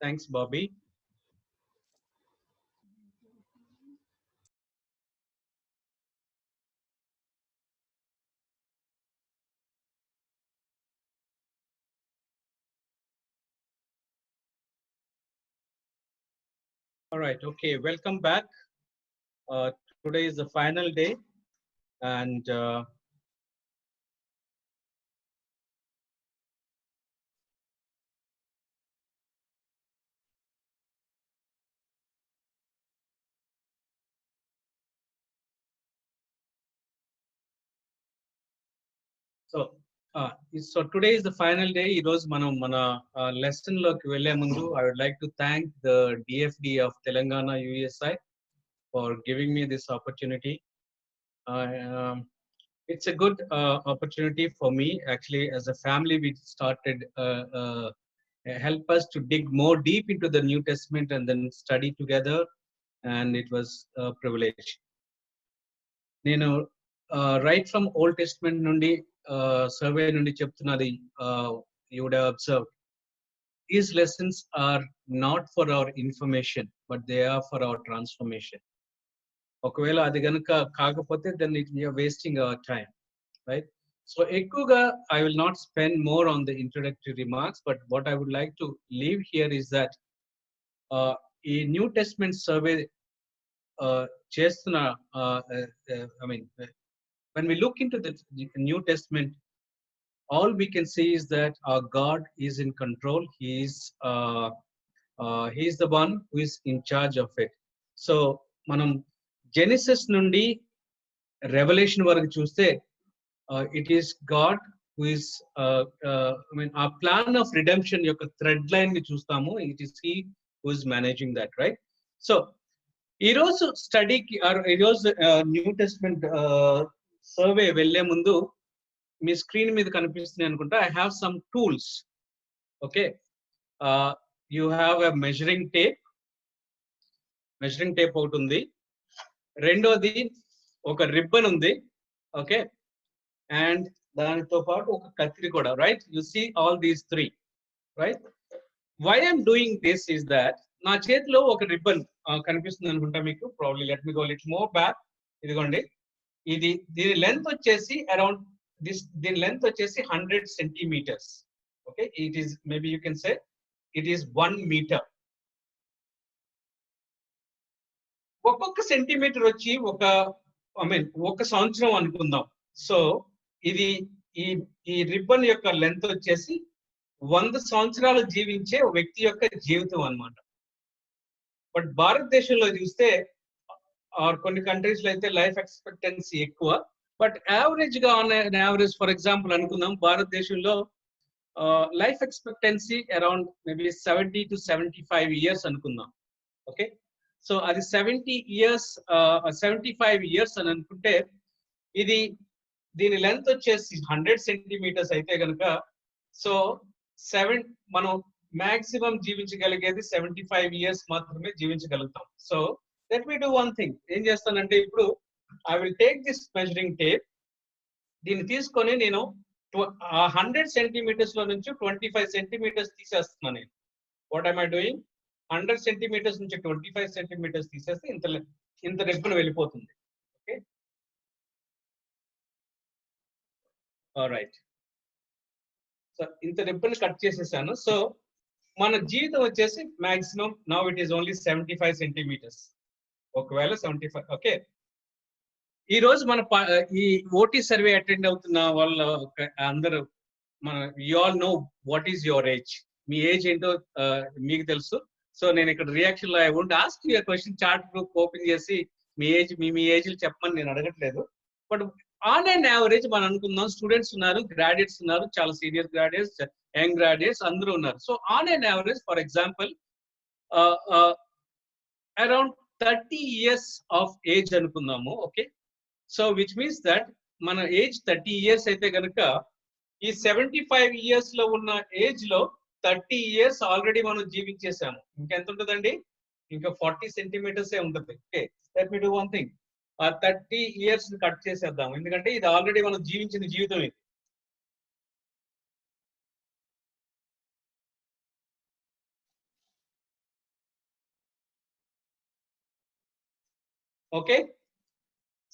Thanks, Bobby. All right. Okay. Welcome back. Today is the final day, and so today is the final day. ఈరోజు మనం మన lesson లోకి వెళ్ళే ముందు I would like to thank the DFD of Telangana USI for giving me this opportunity. Um, it's a good opportunity for me. Actually, as a family, we started help us to dig more deep into the New Testament and then study together, and it was a privilege. నేను right from old testament నుండి survey నుండి చెప్తున్నది you would have observed these lessons are not for our information but they are for our transformation. ఒకవేళ అది కనుక కాకపోతే then it you're wasting our time, right? So ఎక్కువగా I will not spend more on the introductory remarks, but what I would like to leave here is that ఈ new testament survey చేస్తున్న I mean when we look into the New Testament, all we can see is that our God is in control. He is the one who is in charge of it. So మనం genesis నుండి revolution వరకు చూస్తే it is God who is I mean our plan of redemption యొక్క thread line ని చూస్తాము. It is he who is managing that, right? So ఈరోజు స్టడీకి ఈరోజు new testament survey వెళ్లే ముందు మీ స్క్రీన్ మీద కనిపిస్తుంది అనుకుంటా. I have some tools. Okay, you have a measuring tape ఒకటి ఉంది. రెండోది ఒక రిబ్బన్ ఉంది. ఓకే, అండ్ దానితో పాటు ఒక కత్తిరి కూడా, right? You see all these three, right? Why I'm doing this is that నా చేతిలో ఒక రిబ్బన్ కనిపిస్తుంది అనుకుంటా మీకు. Probably let me go little more back. ఇదిగోండి, దీని లెంత్ వచ్చేసి అరౌండ్ దీని లెంత్ వచ్చేసి 100 centimetres. Okay, it is maybe you can say it is 1 metre. ఒక్కొక్క సెంటీమీటర్ వచ్చి ఒక సంవత్సరం అనుకుందాం. సో ఇది ఈ రిబ్బన్ యొక్క లెంత్ వచ్చేసి 100 సంవత్సరాలు జీవించే వ్యక్తి యొక్క జీవితం అన్నమాట. బట్ భారతదేశంలో చూస్తే కొన్ని కంట్రీస్ లో అయితే లైఫ్ ఎక్స్పెక్టెన్సీ ఎక్కువ. బట్ యావరేజ్ గా యావరేజ్ ఫర్ ఎగ్జాంపుల్ అనుకుందాం, భారతదేశంలో life expectancy around maybe 70 to 75 years అనుకుందాం. ఓకే, సో అది 75 ఇయర్స్ అని అనుకుంటే దీని లెంత్ వచ్చేసి 100 సెంటీమీటర్స్ అయితే కనుక సో మనం మాక్సిమం జీవించగలిగేది 75 ఇయర్స్ మాత్రమే జీవించగలుగుతాం. So let me do one thing. ఏం చేస్తానంటే ఇప్పుడు I will take this measuring tape. దీన్ని తీసుకొని నేను 100 సెంటీమీటర్స్ లో నుంచి 25 సెంటీమీటర్స్ తీసేస్తున్నాను. నేను what I'm I doing? 100 centimetres నుంచి 25 సెంటీమీటర్స్ తీసేస్తే ఇంత రిబ్బన్ వెళ్ళిపోతుంది. Okay, right. సో ఇంత రిబ్బన్ కట్ చేసేసాను. సో మన జీవితం వచ్చేసి maximum now it is only 75 centimetres. ఒకవేళ 75. ఓకే, ఈ రోజు మన ఈ ఓటీ సర్వే అటెండ్ అవుతున్న వాళ్ళ అందరూ you all know what is your age. Me age ఏంటో మీకు తెలుసు. సో నేను ఇక్కడ రియాక్షన్ లో I won't ask you question. Chart group open చేసి మీ ఏజ్లు చెప్పమని నేను అడగట్లేదు. బట్ ఆన్ అండ్ యావరేజ్ మనం అనుకుందాం, స్టూడెంట్స్ ఉన్నారు, గ్రాడ్యుయేట్స్ ఉన్నారు, చాలా సీనియర్ గ్రాడ్యుయేట్స్, యంగ్ గ్రాడ్యుయేట్స్ అందరూ ఉన్నారు. So on and average for example around 30 years of age అనుకుందాము. Okay, so which means that మన ఏజ్ 30 ఇయర్స్ అయితే కనుక ఈ 75 ఇయర్స్ లో ఉన్న ఏజ్ లో 30 ఇయర్స్ ఆల్రెడీ మనం జీవించేసాము. ఇంకెంత ఉంటుందండి? ఇంకా 40 సెంటీమీటర్స్ ఉంటుంది. Okay, let me do one thing. 30 years cut చేసేద్దాం, ఎందుకంటే ఇది ఆల్రెడీ మనం జీవించిన జీవితం. ఇది ఓకే,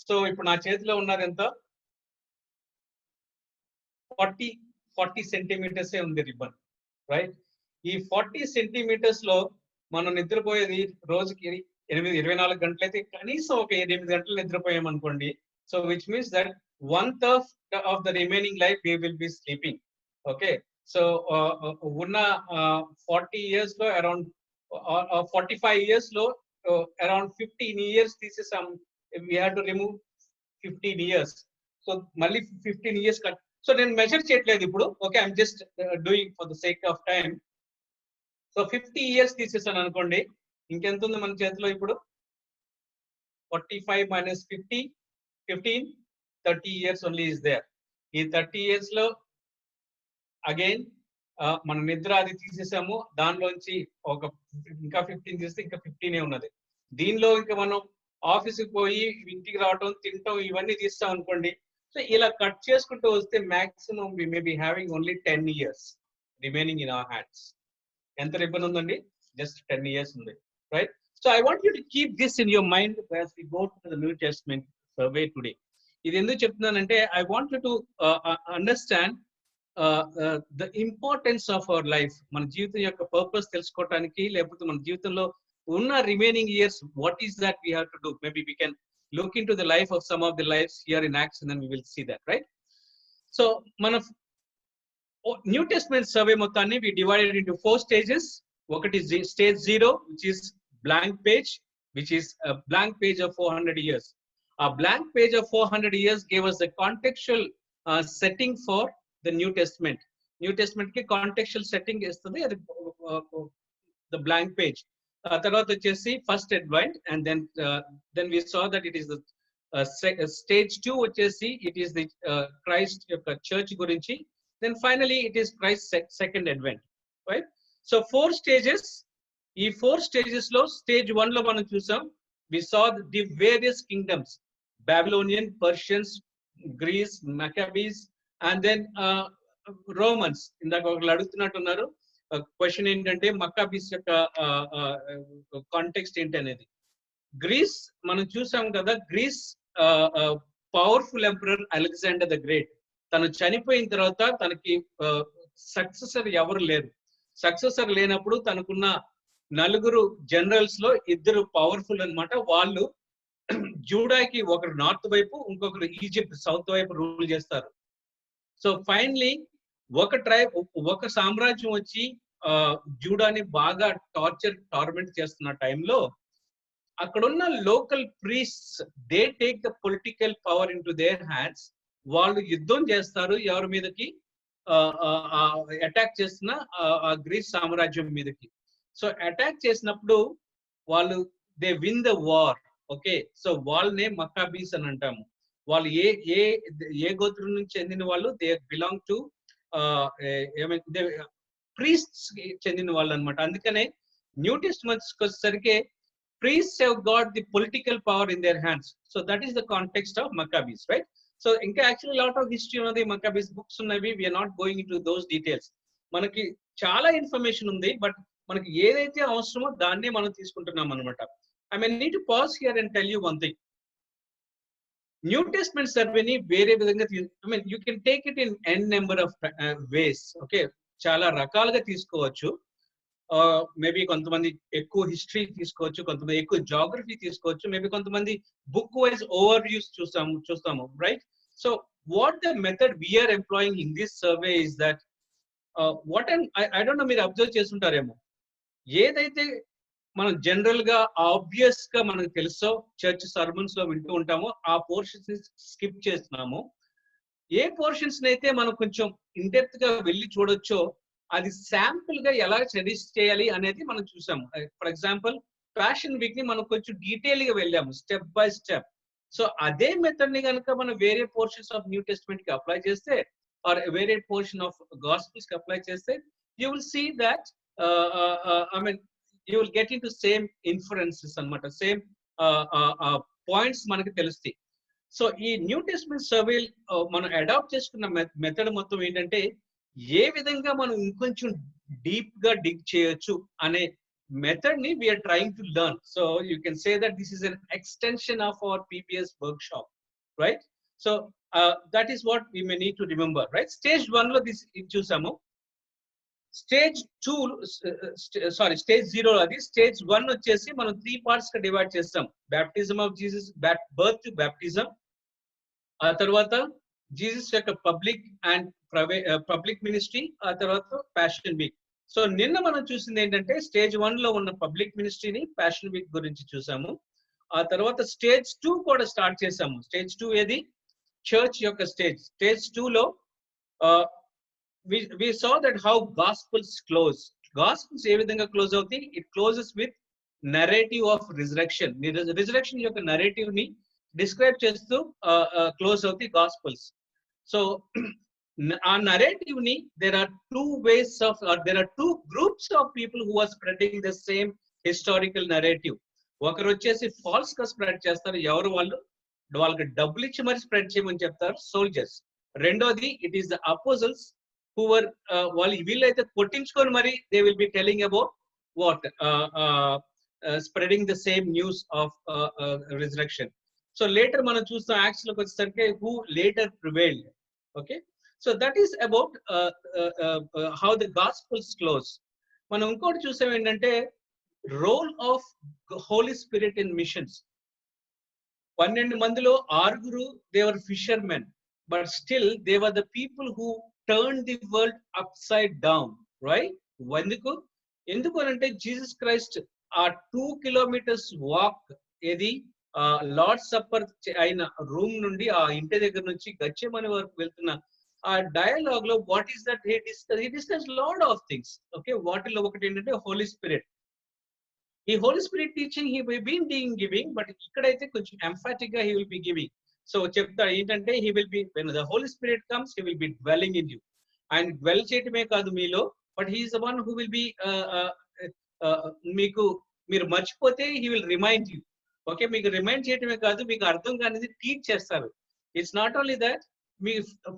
సో ఇప్పుడు నా చేతిలో ఉన్నది ఎంత, 40 సెంటీమీటర్సే ఉంది రిబ్బన్, రైట్. ఈ 40 సెంటీమీటర్స్ లో మనం నిద్రపోయేది రోజుకి 24 గంటలు అయితే కనీసం ఒక 8 గంటలు నిద్రపోయాం అనుకోండి. So which means that 1/3 of the remaining life we will be sleeping. Okay, so ఉన్న 40 ఇయర్స్ లో అరౌండ్ 45 ఇయర్స్ లో అరౌండ్ 15 ఇయర్స్ తీసేసాం. We have to remove 15 years. So మళ్ళీ 15 ఇయర్స్ కట్. సో నేను మెజర్ చేయట్లేదు ఇప్పుడు. Okay, I'm just doing for the sake of time. So 50 years తీసేసాను అనుకోండి, ఇంకెంత ఉంది మన చేతిలో ఇప్పుడు? 45 minus 50, 15, 30 years only is there. ఈ 30 years లో అగైన్ మన నిద్ర అది తీసేసాము, దానిలోంచి ఒక ఇంకా 15 తీస్తే ఇంకా 15 ఉన్నది. దీనిలో ఇంకా మనం ఆఫీస్కి పోయి ఇంటికి రావటం, తినటం, ఇవన్నీ తీస్తాం అనుకోండి. సో ఇలా కట్ చేసుకుంటూ వస్తే maximum we may be having only 10 years remaining in our hands. ఎంత రిబ్బన్ ఉందండి? జస్ట్ 10 years ఉంది, right. So I want you to keep this in your mind as we go to the New Testament survey today. ఇది ఎందుకు చెప్తున్నానంటే I want you to understand the importance of our life. మన జీవితం యొక్క purpose తెలుసుకోవటానికి, లేకపోతే మన జీవితంలో ఉన్న remaining years what is that we have to do. Maybe we can look into the life of some of the lives here in Acts, and then we will see that, right? So మన New Testament survey మొత్తాన్ని we divided into 4 stages. ఒకటి stage 0, which is blank page, which is a blank page of 400 years. A blank page of 400 years gave us the contextual setting for the New Testament. New Testament కి contextual setting ఇస్తుంది, అది the blank page. తర్వాత వచ్చేసి first advent, and then we saw that it is the stage 2 వచ్చేసి it is the Christ యొక్క church గురించి. Then finally it is Christ second advent, right. So 4 stages. ఈ 4 stages లో stage 1 లో మనం చూసాం, we saw the various kingdoms, Babylonian, Persians, Greece, Maccabees, and then Romans. ఇందాక ఒకళ్ళు అడుగుతున్నట్టున్నారు క్వశ్చన్ ఏంటంటే మక్కాబీస్ యొక్క కాంటెక్స్ట్ ఏంటి అనేది. గ్రీస్ మనం చూసాం కదా, Greece powerful emperor Alexander the Great. తను చనిపోయిన తర్వాత తనకి సక్సెసర్ ఎవరు లేరు. సక్సెసర్ లేనప్పుడు తనకున్న 4 జనరల్స్ లో 2 పవర్ఫుల్ అన్నమాట. వాళ్ళు జూడాకి ఒకరు నార్త్ వైపు, ఇంకొకరు ఈజిప్ట్ సౌత్ వైపు రూల్ చేస్తారు. సో ఫైనలీ ఒక సామ్రాజ్యం వచ్చి జూడాని బాగా టార్మెంట్ చేస్తున్న టైంలో అక్కడున్న local priests they take the political power in to their hands. వాళ్ళు యుద్ధం చేస్తారు ఎవరి మీదకి? అటాక్ చేస్తున్న గ్రీస్ సామ్రాజ్యం మీదకి. సో అటాక్ చేసినప్పుడు వాళ్ళు they win the war. Okay, so వాళ్ళనే మక్కాబీస్ అని అంటాము. వాళ్ళు ఏ గోత్రం నుంచి చెందిన వాళ్ళు? దే బిలాంగ్ టు ప్రీస్ట్స్ చెందిన వాళ్ళు అనమాట. అందుకనే న్యూ టెస్టమెంట్స్ వచ్చేసరికి priests have got the political power in their hands. So that is the context of Maccabees, right? So ఇంకా actually lot of history ఉన్నది, Maccabees books ఉన్నవి. We are not going into those details. మనకి చాలా information ఉంది, but మనకి ఏదైతే అవసరమో దాన్నే మనం తీసుకుంటున్నాం అనమాట. I may need to pause here and tell you one thing. New testament సర్వేని వేరే విధంగా you can take it in n number of ways. Okay, చాలా రకాలుగా తీసుకోవచ్చు. మేబీ కొంతమంది ఎక్కువ హిస్టరీ తీసుకోవచ్చు, కొంతమంది ఎక్కువ జాగ్రఫీ తీసుకోవచ్చు, మేబీ కొంతమంది బుక్ వైజ్ ఓవర్ వ్యూస్ చూస్తాము, right. So what the method we're employing in this survey is that what I don't know, మీరు అబ్జర్వ్ చేస్తుంటారేమో, ఏదైతే మనం జనరల్ గా ఆబ్వియస్ గా మనకు తెలుసో చర్చ్ సర్మన్స్ లో వింటూ ఉంటామో ఆ పోర్షన్స్ స్కిప్ చేస్తున్నాము. ఏ పోర్షన్స్ అయితే మనం కొంచెం ఇన్ డెప్త్ గా వెళ్ళి చూడొచ్చో అది శాంపుల్ గా ఎలా సజెస్ట్ చేయాలి అనేది మనం చూసాము. ఫర్ ఎగ్జాంపుల్ ఫ్యాషన్ వీక్ ని మనం కొంచెం డీటెయిల్ గా వెళ్ళాము, స్టెప్ బై స్టెప్. సో అదే మెథడ్ ని కనుక మనం వేరే పోర్షన్స్ ఆఫ్ న్యూ టెస్టమెంట్ కి అప్లై చేస్తే, ఆర్ వేరే పోర్షన్ ఆఫ్ గాస్పెల్స్ కి అప్లై చేస్తే, you will see that I mean you will get into same inferences అనమాట, సేమ్ పాయింట్స్ మనకి తెలుస్తాయి. సో ఈ న్యూ టెస్టమెంట్ సర్వే మనం అడాప్ట్ చేసుకున్న మెథడ్ మొత్తం ఏంటంటే ఏ విధంగా మనం ఇంకొంచెం డీప్ గా డిగ్ చేయొచ్చు అనే method ni we are trying to learn. So you can say that this is an extension of our PBS workshop, right? So that is what we may need to remember, right? Stage 1 lo this చూసాము. Stage 2 sorry stage 0 అది. Stage 1 వచ్చేసి మనం 3 parts గా divide చేస్తాం. Baptism of Jesus, birth to baptism, ఆ తర్వాత Jesus యొక్క public ministry, ఆ తర్వాత ప్యాషన్ వీక్. సో నిన్న మనం చూసింది ఏంటంటే స్టేజ్ 1 లో ఉన్న పబ్లిక్ మినిస్ట్రీని, ప్యాషన్ వీక్ గురించి చూసాము. ఆ తర్వాత స్టేజ్ 2 కూడా స్టార్ట్ చేసాము. స్టేజ్ 2 ఏది? చర్చ్ యొక్క స్టేజ్. స్టేజ్ 2 లో we saw that how gospels close. Gospels ఏ విధంగా క్లోజ్ అవుతాయి? It closes with narrative of resurrection. Resurrection యొక్క narrative ని డిస్క్రైబ్ చేస్తూ క్లోజ్ అవుతాయి గాస్పల్స్. సో ఆ narrative ని there are two groups of people who are spreading the same historical narrative. ఒకరు వచ్చేసి ఫాల్స్ గా స్ప్రెడ్ చేస్తారు. ఎవరు వాళ్ళు? వాళ్ళకి డబ్బులు ఇచ్చి మరి స్ప్రెడ్ చేయమని చెప్తారు, సోల్జర్స్. రెండోది it is the అపోజల్స్ who were వాళ్ళు వీళ్ళైతే కొట్టించుకొని మరి they will be telling about what spreading the same news of resurrection. So later మనం చూస్తాం యాక్ట్స్ లోకి వచ్చేసరికి who later prevailed. Okay, so that is about how the gospels close. మనం ఇంకోటి చూసాం ఏంటంటే role of Holy Spirit in missions. 12 మందిలో 6 they were fishermen, but still they were the people who turned the world upside down, right? ఎందుకు అంటే Jesus Christ ఆ 2 kilometers walk ఏది lord supper అయిన రూమ్ నుండి ఆ ఇంటి దగ్గర నుంచి గచ్చేమని వరకు వెళ్తున్న ఆ డయలాగ్ లో what is that he discuss lot of things. Okay, వాటిలో ఒకటి ఏంటంటే హోలీ స్పిరిట్. ఈ Holy Spirit teaching he been giving, but ఇక్కడైతే కొంచెం ఎంఫాటిక్ గా he will be giving. So చెప్తాడు ఏంటంటే he will be when the Holy Spirit comes he will be dwelling in you. ఆయన డ్వెల్ చేయటమే కాదు మీలో, but he is the one who will be మీరు మర్చిపోతే he will remind you. Okay, మీకు remind చేయటమే కాదు, మీకు అర్థం కానిది టీచ్ చేస్తారు. ఇట్స్ నాట్ ఓన్లీ దట్, మీ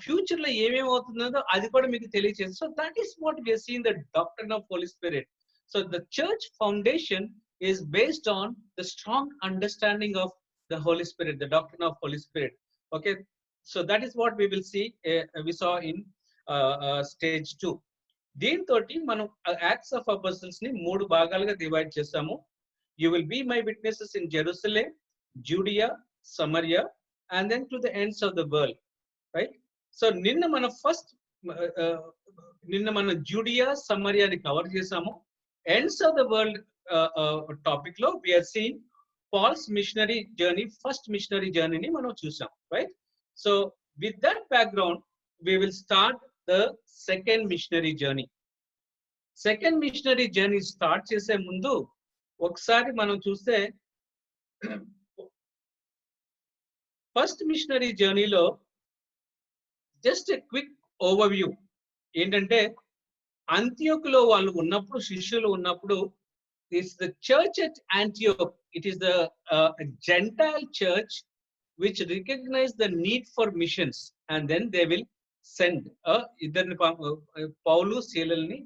ఫ్యూచర్ లో ఏమేమి అవుతుందో అది కూడా మీకు తెలియజేస్తారు. So that is what we are seeing the doctrine of Holy Spirit. So the church foundation is based on the strong understanding of the Holy Spirit, the doctrine of Holy Spirit. Okay, so that is what we will see, we saw in stage 2. దీంతోటి మనం Acts of Apostles ని 3 భాగాలుగా divide చేసాము. You will be my witnesses in Jerusalem, Judea, Samaria, and then to the ends of the world, right? So నిన్న మనం Judea, సమరియాని cover చేసాము. Ends of the world topic lo we are seeing Paul's missionary journey, first missionary journey ni మనం చూసాం, right? So with that background we will start the second missionary journey. Second missionary journey start చేసే ముందు ఒకసారి మనం చూస్తే first missionary జర్నీలో just a quick overview ఏంటంటే అంతియోకులో వాళ్ళు ఉన్నప్పుడు, శిష్యులు ఉన్నప్పుడు, it's the church at Antioch. It is the Gentile church which recognize the need for missions and then they will send ఇద్దరిని, పౌలు శీలల్ని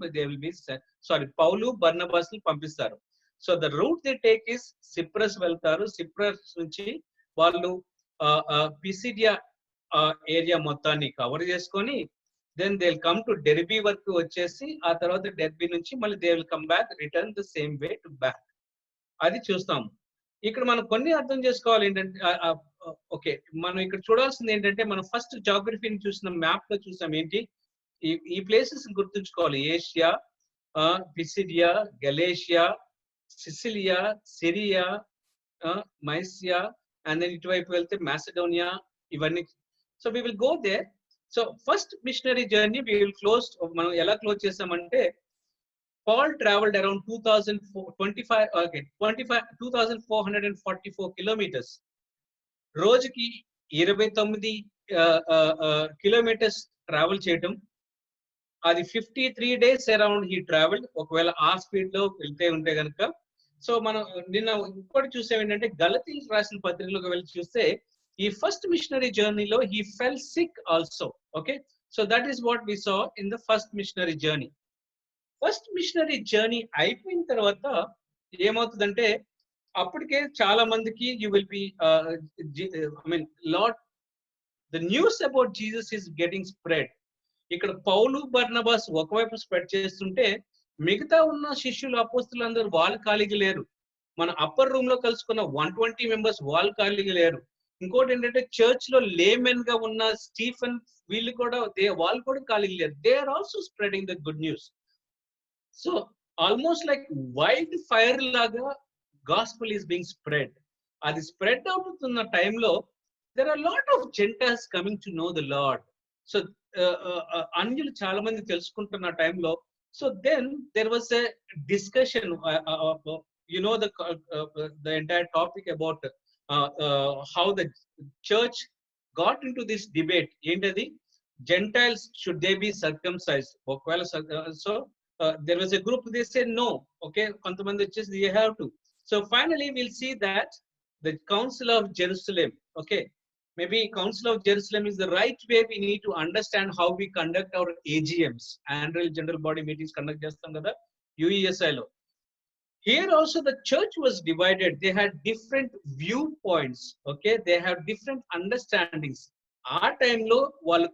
పౌలు బర్నబాస్ని పంపిస్తారు. So the route they take is Cyprus వెళ్తారు. సిప్రస్ నుంచి వాళ్ళు Pisidia area మొత్తాన్ని cover చేసుకొని then they'll come to Derbe వరకు వచ్చేసి ఆ తర్వాత డెర్బీ నుంచి మళ్ళీ they will come back, return the same way to back. అది చూస్తాం. ఇక్కడ మనం కొన్ని అర్థం చేసుకోవాలి ఏంటంటే, ఓకే, మనం ఇక్కడ చూడాల్సింది ఏంటంటే మనం ఫస్ట్ జాగ్రఫీని చూసిన మ్యాప్ లో చూసాం ఏంటి ఈ ప్లేసెస్ గుర్తుంచుకోవాలి. Asia, Pisidia, Galatia, Cilicia, Syria, Mysia, and then ఇటువైపు వెళ్తే మాసిడోనియా, ఇవన్నీ. So we will go there. So first missionary journey we will close, మనం ఎలా క్లోజ్ చేసామంటే Paul traveled around 2444 kilometers. రోజుకి 29 కిలోమీటర్స్ ట్రావెల్ చేయటం. అది 53 days అరౌండ్ హీ ట్రావెల్డ్, ఒకవేళ ఆ స్పీడ్ లో వెళ్తే ఉంటే కనుక. సో మనం నిన్న ఇంకోటి చూసాం ఏంటంటే గలతీయులకు రాసిన పత్రికలోకి వెళ్ళి చూస్తే ఈ ఫస్ట్ మిషనరీ జర్నీలో he fell sick also. Okay, so that is what we saw in the first missionary journey. First missionary journey అయిపోయిన తర్వాత ఏమవుతుందంటే అప్పటికే చాలా మందికి you will B I mean lot the news about Jesus is getting spread. ఇక్కడ పౌలు Barnabas ఒకవైపు spread చేస్తుంటే మిగతా ఉన్న శిష్యులు అపోస్తులందరూ వాళ్ళు ఖాళీగా లేరు. మన అప్పర్ రూమ్ లో కలుసుకున్న 120 మెంబర్స్ వాళ్ళు ఖాళీగా లేరు. ఇంకోటి ఏంటంటే చర్చ్ లో లేమెన్ గా ఉన్న స్టీఫెన్ వీళ్ళు కూడా వాళ్ళు కూడా ఖాళీగా లేరు. They are also spreading the good news. So almost like wildfire లాగా గాస్పుల్ ఈస్ బీయింగ్ స్ప్రెడ్. అది స్ప్రెడ్ అవుతున్న టైంలో there are lot of Gentiles coming to know the Lord. So అన్యులు చాలా మంది తెలుసుకుంటున్న టైంలో, so then there was a discussion, you know, the entire topic about how the church got into this debate. Entadi Gentiles, should they be circumcised? So there was a group, they said no. Okay, kontamandi vachesi they have to. So finally we'll see that the Council of Jerusalem, okay, maybe Council of Jerusalem is the right way. We need to understand how we conduct our AGMs, annual general body meetings conduct chestam kada UESI lo. Here also the church was divided. They had different viewpoints. Okay, they have different understandings. ఆ టైంలో వాళ్ళు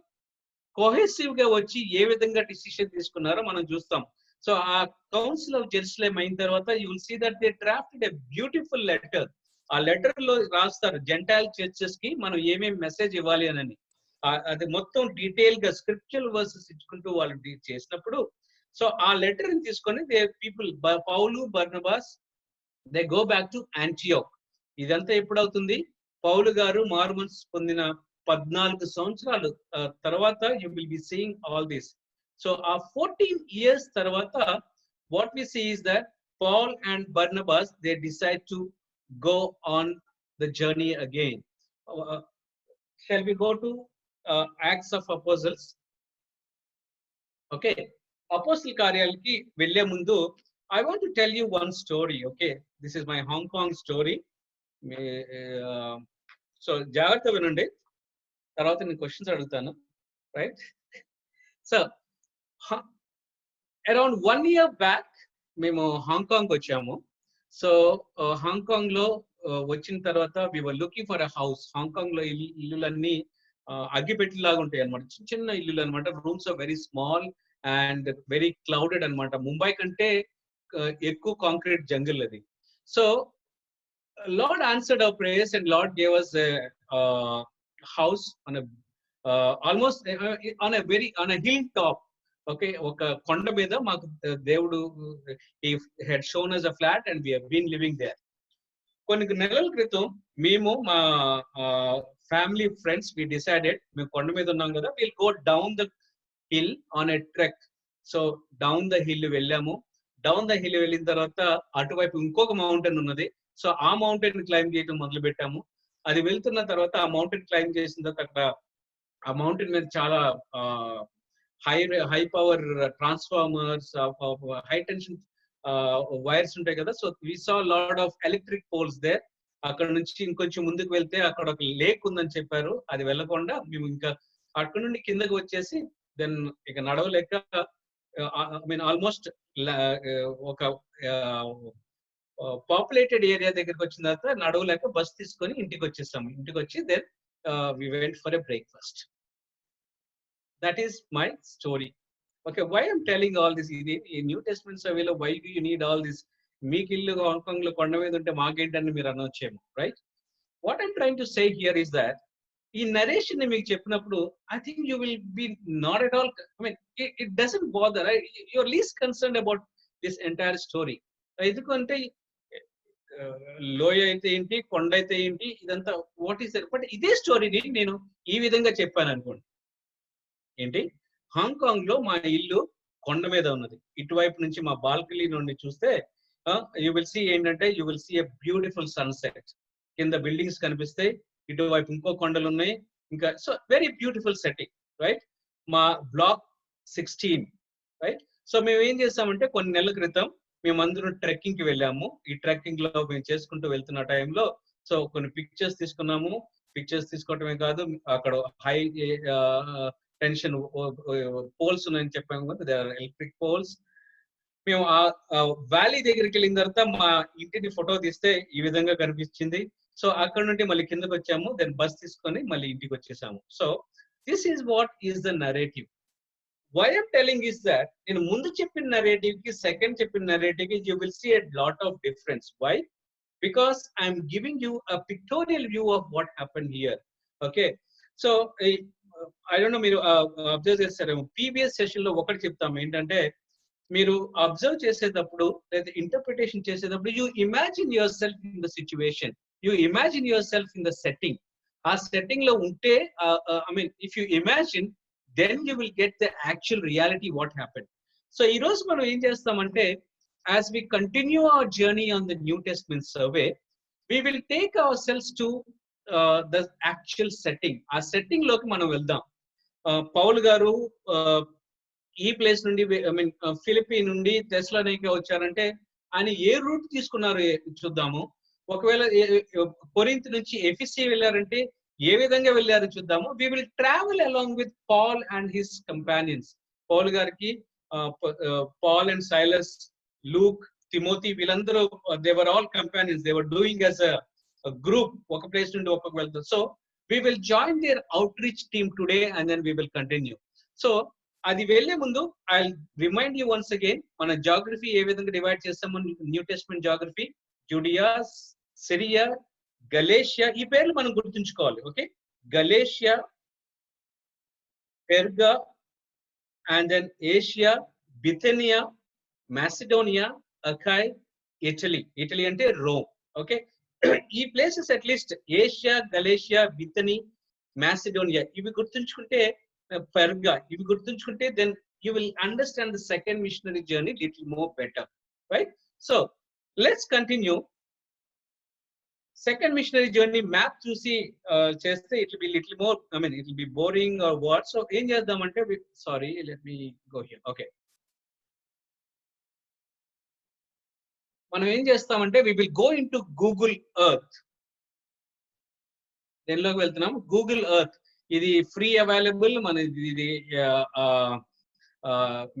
cohesive గా వచ్చి ఏ విధంగా decision తీసుకున్నారో మనం చూస్తాం. So ఆ కౌన్సిల్ ఆఫ్ జెరూసలేం అయిన తర్వాత you will see that they drafted a beautiful letter. ఆ లెటర్ లో రాస్తారు జెంటైల్ చర్చెస్ కి మనం ఏమేమి మెసేజ్ ఇవ్వాలి అని. అది మొత్తం డీటెయిల్ గా స్క్రిప్చురల్ వర్సెస్ ఇచ్చుకుంటూ వాళ్ళు చేసినప్పుడు, సో ఆ లెటర్ ని తీసుకొని they people Paul Barnabas they go back to Antioch. ఇదంతా ఎప్పుడవుతుంది? పౌలు గారు మారుమనసు పొందిన 14 సంవత్సరాలు తర్వాత you will be seeing all this. So ఆ 14 years తర్వాత what we see is that Paul and Barnabas, they decide to go on the journey again. Shall we go to Acts of Apostles? Okay, అపోస్తల కార్యాలకి వెళ్ళే ముందు I want to tell you one story. Okay, this is my Hong Kong story. So జాగ్రత్త వినండి, తర్వాత నేను questions అడుగుతాను, right? So around 1 year back మేము Hong Kong వచ్చాము. సో హాంకాంగ్ లో వచ్చిన తర్వాత we were looking for a house. Hong Kong లో ఇల్లులన్నీ అగ్గిపెట్టిలాగా ఉంటాయి అనమాట, చిన్న చిన్న ఇల్లులు అనమాట. Rooms are very small and very crowded అనమాట. ముంబై కంటే ఎక్కువ కాంక్రీట్ జంగిల్ అది. So Lord answered our prayers and Lord gave us a house on a almost on a hilltop. Okay, oka konda meeda maaku devudu he had shown us a flat and we have been living there. కొన్ని నెలల క్రితం మేము మా family friends we decided, మేము కొండ మీద ఉన్నాం కదా, we'll go down the hill on a trek. So down the hill వెళ్ళాము. డౌన్ ద హిల్ వెళ్ళిన తర్వాత అటువైపు ఇంకొక మౌంటైన్ ఉన్నది. సో ఆ మౌంటైన్ క్లైంబ్ చేయడం మొదలు పెట్టాము. అది వెళ్తున్న తర్వాత ఆ మౌంటైన్ క్లైంబ్ చేసిన తర్వాత అక్కడ ఆ మౌంటైన్ మీద చాలా high power transformers, high tension wires ఉంటాయి కదా. So we saw lot of electric poles there. అక్కడ నుంచి ఇంకొంచెం ముందుకు వెళ్తే అక్కడ ఒక లేక్ ఉందని చెప్పారు. అది వెళ్ళకుండా మేము ఇంకా అక్కడ నుండి కిందకి వచ్చేసి దెన్ ఇక నడవలేక ఐ మీన్ ఆల్మోస్ట్ ఒక పాపులేటెడ్ ఏరియా దగ్గరికి వచ్చిన తర్వాత నడవలేక బస్ తీసుకొని ఇంటికి వచ్చేసాము. ఇంటికి వచ్చి then we went for a breakfast. That is my story. Okay, why I'm telling all this? ఇది ఈ న్యూ టెస్ట్మెంట్ సర్వేలో why do you need all this? మీకు ఇల్లు హాంకాంగ్ లో కొండ మీద ఉంటే మాకేంటని మీరు అనొచ్చేమో, right? What I'm trying to say here is that ఈ నరేషన్ ని మీకు చెప్పినప్పుడు I think you will be not at all, I mean it doesn't bother, you are least concerned about this entire story. ఎందుకంటే లోయ అయితే ఏంటి, కొండ అయితే ఏంటి, ఇదంతా వాట్ ఈస్ దట్? బట్ ఇదే స్టోరీని నేను ఈ విధంగా చెప్పాను అనుకోండి. ఏంటి, హాంకాంగ్ లో మా ఇల్లు కొండ మీద ఉన్నది. ఇటువైపు నుంచి మా బాల్కనీ నుండి చూస్తే యూ విల్ సీ ఏంటంటే you will see a beautiful sunset. కింద బిల్డింగ్స్ కనిపిస్తాయి, ఇటువైపు ఇంకో కొండలు ఉన్నాయి. ఇంకా so very beautiful setting, right? మా బ్లాక్ 16, రైట్? సో మేము ఏం చేస్తామంటే కొన్ని నెలల క్రితం మేమందరం ట్రెక్కింగ్ కి వెళ్ళాము. ఈ ట్రెక్కింగ్ లో మేము చేసుకుంటూ వెళ్తున్న టైంలో సో కొన్ని పిక్చర్స్ తీసుకున్నాము. పిక్చర్స్ తీసుకోవటమే కాదు, అక్కడ హై టెన్షన్ పోల్స్ ఉన్నాయని చెప్పాము కదా, దే ఆర్ ఎలక్ట్రిక్ పోల్స్. మేము ఆ వ్యాలీ దగ్గరికి వెళ్ళిన తర్వాత మా ఇంటిని ఫోటో తీస్తే ఈ విధంగా కనిపించింది. సో అక్కడ నుండి మళ్ళీ కిందకి వచ్చాము, దెన్ బస్ తీసుకొని మళ్ళీ ఇంటికి వచ్చేసాము. So this is what is the narrative. Why I'm telling is that నేను ముందు చెప్పిన నరేటివ్ కి సెకండ్ చెప్పిన నరేటివ్ కి you will see a lot of difference. Why? Because I'm giving you a pictorial view of what happen here. Okay, so I don't know మీరు observe చేస్తారేమో, previous session లో ఒకటి చెప్తాము ఏంటంటే, మీరు అబ్జర్వ్ చేసేటప్పుడు లేదా ఇంటర్ప్రిటేషన్ చేసేటప్పుడు you imagine your self in the situation, you imagine your self in the setting. ఆ సెట్టింగ్ లో ఉంటే I mean if you imagine then you will get the actual reality what happened. So ఈ రోజు మనం ఏం చేస్తామంటే, as we continue our journey on the New Testament survey, we will take ourselves to the actual setting. ఆ setting లోకి మనం వెళ్దాం. Paul గారు ఈ ప్లేస్ నుండి ఐ మీన్ ఫిలిప్పీ నుండి తెస్సలోనిక వచ్చారంటే ఆయన ఏ రూట్ తీసుకున్నారు చూద్దాము. ఒకవేళ కొరింథీ నుంచి ఎఫెసీ వెళ్ళారంటే ఏ విధంగా వెళ్ళారు చూద్దాము. We will travel along with Paul and his companions. Paul గారికి Paul and Silas, Luke, Timothy వీళ్ళందరూ they were all companions. They were doing as a group, ఒక ప్లేస్ నుండి ఒక్కొక్క వెళ్తారు. So we will join their outreach team today and then we will continue. So అది వెళ్లే ముందు I remind you once again, మన geography ఏ విధంగా డివైడ్ చేస్తాము. New testament geography, Judea, Syria, గలేషియా, ఈ పేర్లు మనం గుర్తుంచుకోవాలి. Okay, Galatia, Perga, and then Asia, Bithynia, Macedonia, Achaia, Italy. Italy అంటే రోమ్. ఓకే, ఈ places at least Asia, Galatia, Bithynia, Macedonia ఇవి గుర్తుంచుకుంటే, పెర్గా ఇవి గుర్తుంచుకుంటే, then you will understand the second missionary journey little more better, right? So let's continue. Second missionary journey map చూసి చేస్తే it will be little more, I mean it will be boring or what. So ఏం చేద్దామంటే, sorry let me go here. Okay, మనం ఏం చేస్తామంటే we will go in to Google Earth. దేనిలోకి వెళ్తున్నాం? Google Earth. ఇది ఫ్రీ అవైలబుల్ మన ఇది.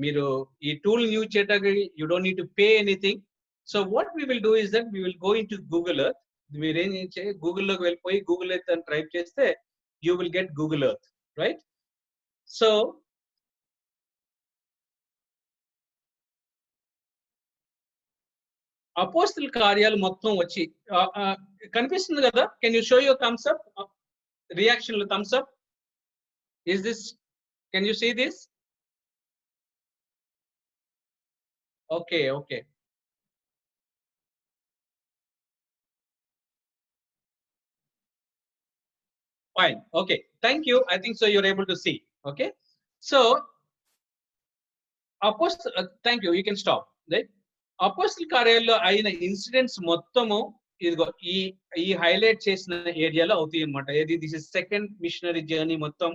మీరు ఈ టూల్ యూజ్ చేయడానికి you don't need to pay anything. So what we will do is that we will go in to Google Earth. మీరేం గూగుల్లోకి వెళ్ళిపోయి గూగుల్ ఎర్త్ అని టైప్ చేస్తే you will get Google Earth, right? So అపోస్తల కార్యాలు మొత్తం వచ్చి కనిపిస్తుంది కదా. Can you show your thumbs up reaction లో? Thumbs up. Is this, can you see this? Okay, okay, fine, okay, thank you. I think so you're able to see. Okay, so thank you, you can stop, right? అపోస్తల కార్యాల్లో అయిన incidents మొత్తము ఇదిగో ఈ highlight చేసిన ఏరియాలో అవుతాయి అన్నమాట. ఏది? This is second missionary journey మొత్తం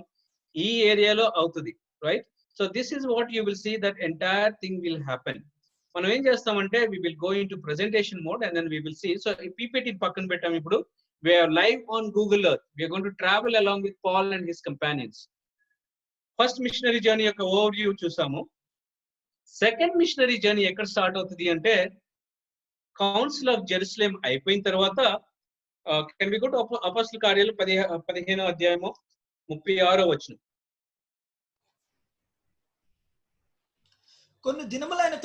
ఈ ఏరియాలో అవుతుంది, right? So this is what you will see, that entire thing will happen. మనం ఏం చేస్తామంటే we will go in to presentation mode and then we will see. So ఈ PPT పక్కన పెట్టాము. ఇప్పుడు we are live on Google Earth. We are going to travel along with Paul and his companions. First missionary journey యొక్క overview చూసాము. Second missionary journey ఎక్కడ start అవుతుంది అంటే, council of Jerusalem అయిపోయిన తర్వాత కెన్ వి గో టు అపోస్తల కార్యాలు 15వ అధ్యాయము 36వ వచనం. కొన్ని దినములైన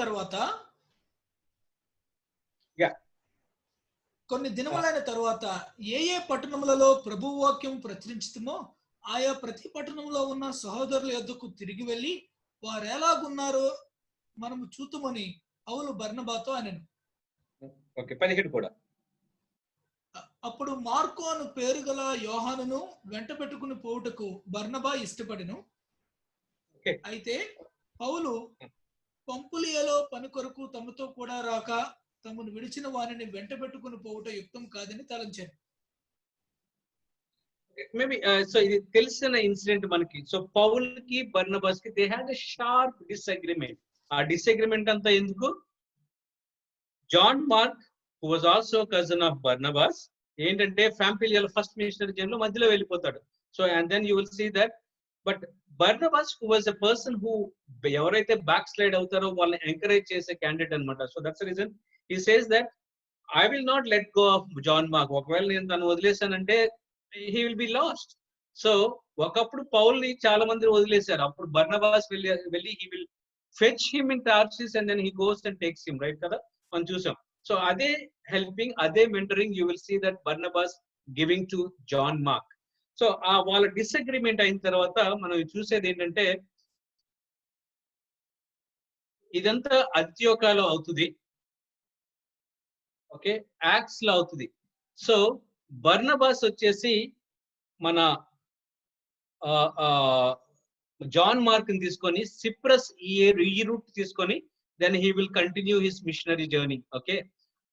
తర్వాత ఏ ఏ పట్టణములలో ప్రభువు వాక్యం ప్రచురించుతుమో ఆయా ప్రతి పట్టణంలో ఉన్న సహోదరుల యొద్దకు తిరిగి వెళ్ళి వారు ఎలాగున్నారో మనము చూతుమని పౌలు బర్నబాతో అనెను. ఓకే, 17 కూడా. అప్పుడు మార్కో అను పేరు గల యోహానును వెంట పెట్టుకుని పోవుటకు బర్నబా ఇష్టపడెను. అయితే పౌలు పంపులియలో పని కొరకు తమతో కూడా రాక తమను విడిచిన వారిని వెంట పెట్టుకుని పోవుట యుక్తం కాదని తలంచారు. మేబీ సో ఇది తెలిసిన ఇన్సిడెంట్ మనకి. సో పౌల్ కి బర్నబాస్ కి they had a sharp disagreement. ఆ డిస్అగ్రిమెంట్ అంతా ఎందుకు? John Mark who was also cousin of Barnabas ఏంటంటే ఫ్యాంపిలియల్ ఫస్ట్ మిషనరీ జర్నీలో మధ్యలో వెళ్ళిపోతాడు. So and then you will see that But Barnabas, who was a person who ఎవరైతే బ్యాక్ స్లైడ్ అవుతారో వాళ్ళని ఎంకరేజ్ చేసే క్యాండిడేట్ అనమాట. So that's the reason he says that I will not let go of John mark. ఒకవేళ నేను తను వదిలేసానంటే he will be lost. So ఒకప్పుడు పౌల్ని చాలా మంది వదిలేశారు. అప్పుడు బర్నబాస్ వెళ్ళి he will fetch him in Tarsus and then he goes and takes him, right కదా, మనం చూసాం. సో అదే హెల్పింగ్, అదే mentoring you will see that Barnabas giving to John Mark. So వాళ్ళ డిస్అగ్రిమెంట్ అయిన తర్వాత మనం చూసేది ఏంటంటే ఇదంతా అంత్యోకాలో అవుతుంది, ఓకే, యాక్ట్స్ లో అవుతుంది. సో బర్నబాస్ వచ్చేసి మన జాన్ మార్క్ ని తీసుకొని సిప్రస్ ఈ రూట్ తీసుకొని then he will continue his missionary journey. Okay,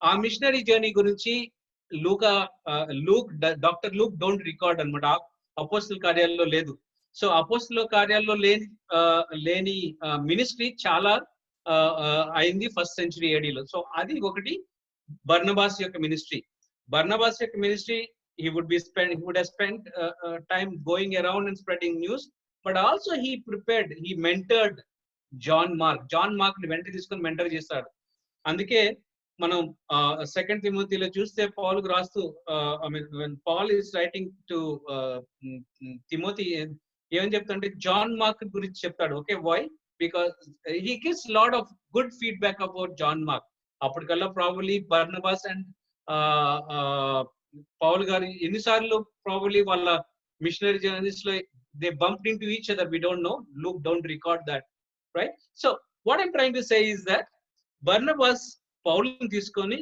ఆ మిషనరీ జర్నీ గురించి డాక్టర్ లూక్ డోంట్ రికార్డ్ అనమాట, అపోస్తల కార్యాల్లో లేదు. సో అపోస్తల కార్యాల్లో లేని మినిస్ట్రీ చాలా అయింది ఫస్ట్ సెంచరీ ఏడీలో. సో అది ఒకటి బర్నబాస్ యొక్క మినిస్ట్రీ. బర్నబాస్ యొక్క ministry he would have spent time going around and spreading news, but also he mentored John Mark ని వెంట తీసుకొని మెంటర్ చేస్తాడు. అందుకే మనం సెకండ్ తిమోతిలో చూస్తే పౌల్ రాస్తూ Paul is writing to Timothy ఏమని చెప్తాడంటే జాన్ మార్క్ గురించి చెప్తాడు. Okay, why? Because he gives lot of good feedback about John Mark. అప్పటికల్లా ప్రాబబ్లీ బర్నబాస్ అండ్ పౌల్ గారు ఎన్నిసార్లు ప్రాబబ్లీ వాళ్ళ మిషనరీ జర్నీస్ లో they bumped into each other, we don't know, Luke don't record that, right? So what I'm trying to say is that Barnabas Paul తీసుకొని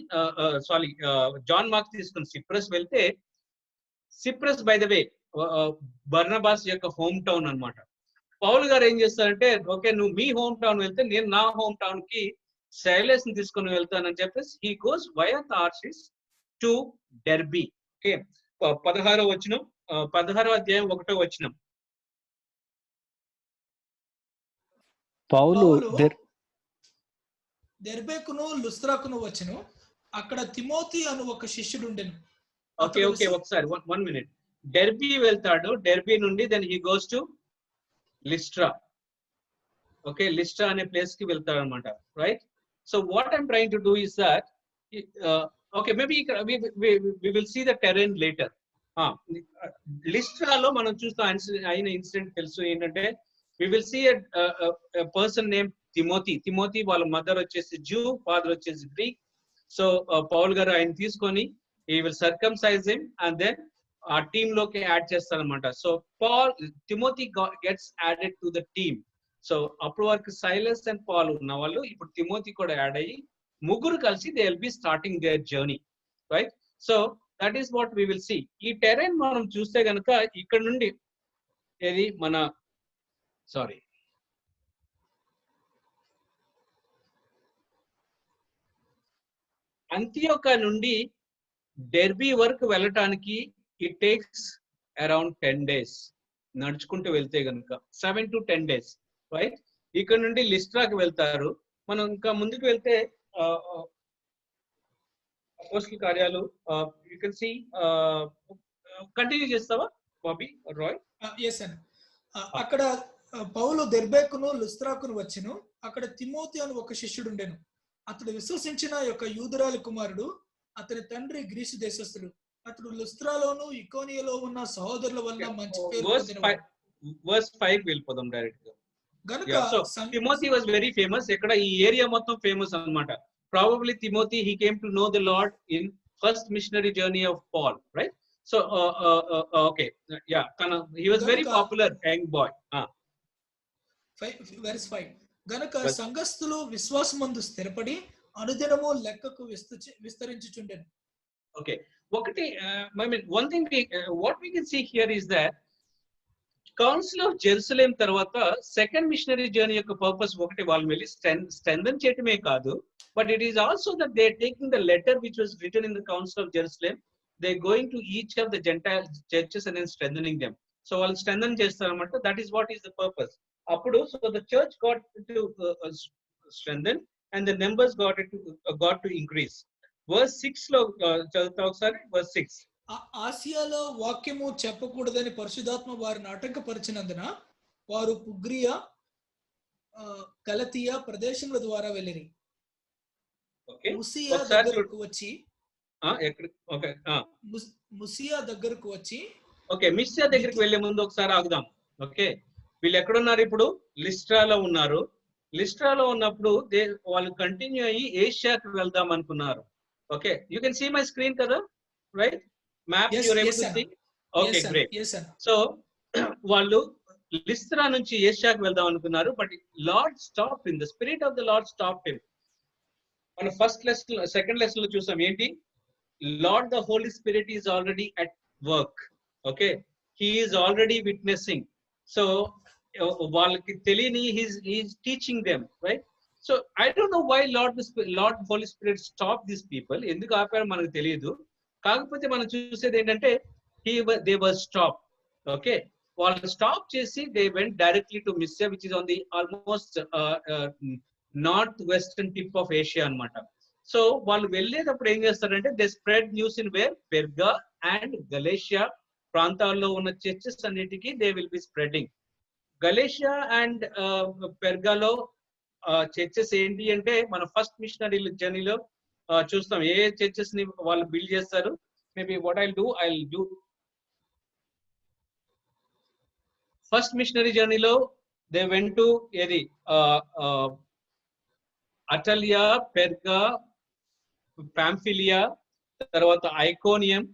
John Mark తీసుకొని Cyprus వెళ్తే, Cyprus by the way Barnabas యొక్క home town అనమాట. Paul గారు ఏం చేస్తారంటే, okay నువ్వు మీ home town వెళ్తే నేను నా హోమ్ టౌన్ కి సైలస్ ని తీసుకొని వెళ్తానని చెప్పేసి he goes via Tarsus to Derbe. Okay, 16వ వచనం, 16వ అధ్యాయం 1వ వచనం. పౌలు దెర్బేకును లుస్త్రాకును వచ్చెను, అక్కడ తిమోతి అను ఒక శిష్యుడు ఉండెను. ఓకే ఒకసారి 1 minute. డెర్బీ వెళ్తాడు, డెర్బీ నుండి then he goes to Lystra. Okay, Lystra అనే ప్లేస్ కి వెళ్తాడు అనమాట, right? So what I'm trying to do is that okay, maybe we will see the terrain later. లిస్ట్రాలో మనం చూస్తాం అయిన ఇన్సిడెంట్ తెలుసు ఏంటంటే, we will see a person named Timothy వాళ్ళ మదర్ వచ్చేసి జూ, ఫాదర్ వచ్చేసి గ్రీక్. సో పౌల్ గారు ఆయన తీసుకొని he will circumcise him and then ఆ టీమ్ లోకి యాడ్ చేస్తారనమాట. So Timothy gets added to the team. So అప్పటి వరకు సైలస్ అండ్ పాల్ ఉన్న వాళ్ళు ఇప్పుడు తిమోతి కూడా యాడ్ అయ్యి ముగ్గురు కలిసి they will be starting their journey, right? So that is what we will see. ఈ టెరైన్ మనం చూస్తే కనుక ఇక్కడ నుండి ఏది మన అంతియోకా నుండి డెర్బీ వరకు వెళ్ళటానికి ఇట్ టేక్స్ అరౌండ్ 10 days నడుచుకుంటూ వెళ్తే కనుక 7 to 10 days, రైట్? ఇక్కడ నుండి లిస్ట్రాకి వెళ్తారు. మనం ఇంకా ముందుకు వెళ్తే అపోస్తల కార్యాలు యు కెన్ సీ, కంటిన్యూ చేస్తావా బాబీ రాయ్? yes sir. అక్కడ పౌలు దెర్బేకును లుస్త్రాకును వచ్చెను, అక్కడ తిమోతి అని ఒక శిష్యుడు ఉండెను. అతడు విశ్వసించిన యొక్క యూదురాలి కుమారుడు, అతని తండ్రి గ్రీసు దేశస్థుడు. అతడు లుస్త్రాలోను ఇకోనియలో ఉన్న సహోదరుల వల్ల మంచి పేరు పొందినవాడు. verse 5 వెళ్ళిపోదాం డైరెక్ట్ గా. గనుక తిమోతి వాజ్ వెరీ ఫేమస్. ఇక్కడ ఈ ఏరియా మొత్తం ఫేమస్ అన్నమాట. Probably Timothy, he came to know the Lord in first missionary journey of Paul, right? So okay, yeah, he was very popular young boy. Verse 5. గనుక సంఘస్థులు విశ్వాసమందు స్థిరపడి అనుదినము లెక్కకు విస్తరించుచుండెను. Okay, ఒకటి I mean one thing what we can see here is that council of Jerusalem తర్వాత second missionary journey యొక్క purpose ఒకటి వాళ్ళు వెళ్ళి స్ట్రెంథన్ చేయటమే కాదు, but it is also that they are taking the letter which was written in the council of Jerusalem, they going to each of the gentile churches and then strengthening them. So వాళ్ళు strengthen చేస్తారన్నమాట. That is what is the purpose. అప్పుడు so the church got to strengthen and the numbers got to increase. Verse 6 లో చదువుతా ఒకసారి. Verse 6. ఆసియాలో వాక్యము చెప్పకూడదని పరిశుద్ధాత్మ వారిని ఆటంకపరిచినందున వారు పుగ్రియా గలతియా ప్రదేశముల ద్వారా వెళ్ళిరి. ఓకే ముసియా ఒకసారి దగ్గరకు వచ్చి ఓకే ముసియా దగ్గరకు వచ్చి ఓకే మిస్సియా దగ్గరికి వెళ్లే ముందు ఒకసారి ఆగుదాం. ఓకే వీళ్ళు ఎక్కడున్నారు ఇప్పుడు? లిస్ట్రాలో ఉన్నారు. లిస్ట్రాలో ఉన్నప్పుడు వాళ్ళు కంటిన్యూ అయ్యి ఏషియాకి వెళ్దాం అనుకున్నారు. Okay you can see my screen కదా, right? Map you're able to see? Okay great. So వాళ్ళు లిస్ట్రా నుంచి ఏషియాకి వెళ్దాం అనుకున్నారు. But Lord stop him, the Spirit of the Lord stop him. మన ఫస్ట్ లెసన్ సెకండ్ లెసన్ లో చూసాం ఏంటి? Lord the Holy Spirit is already at work. Okay he is already witnessing. So వాళ్ళకి తెలియని he's teaching them, right? So I don't know why Lord Holy Spirit stopped these people. ఎందుకు ఆపారో మనకు తెలియదు. కాకపోతే మనం చూసేది ఏంటంటే they were stopped. ఓకే వాళ్ళు స్టాప్ చేసి they went directly to Mysia, which is on the almost north western tip of Asia అన్నమాట. సో వాళ్ళు వెళ్ళేటప్పుడు ఏం చేస్తారంటే they spread news in where Perga and Galatia ప్రాంతాల్లో ఉన్న చర్చెస్ అన్నిటికీ they will be spreading. Galatia and పెర్గాలో churches ఏంటి అంటే మన ఫస్ట్ మిషనరీ జర్నీలో చూస్తాం ఏ చర్చెస్ ని వాళ్ళు బిల్డ్ చేస్తారు. Maybe what I'll do first missionary జర్నీలో దే వెంట్ టు ఏది అటలియా, పెర్గా, పాంఫిలియా, తర్వాత ఐకోనియం,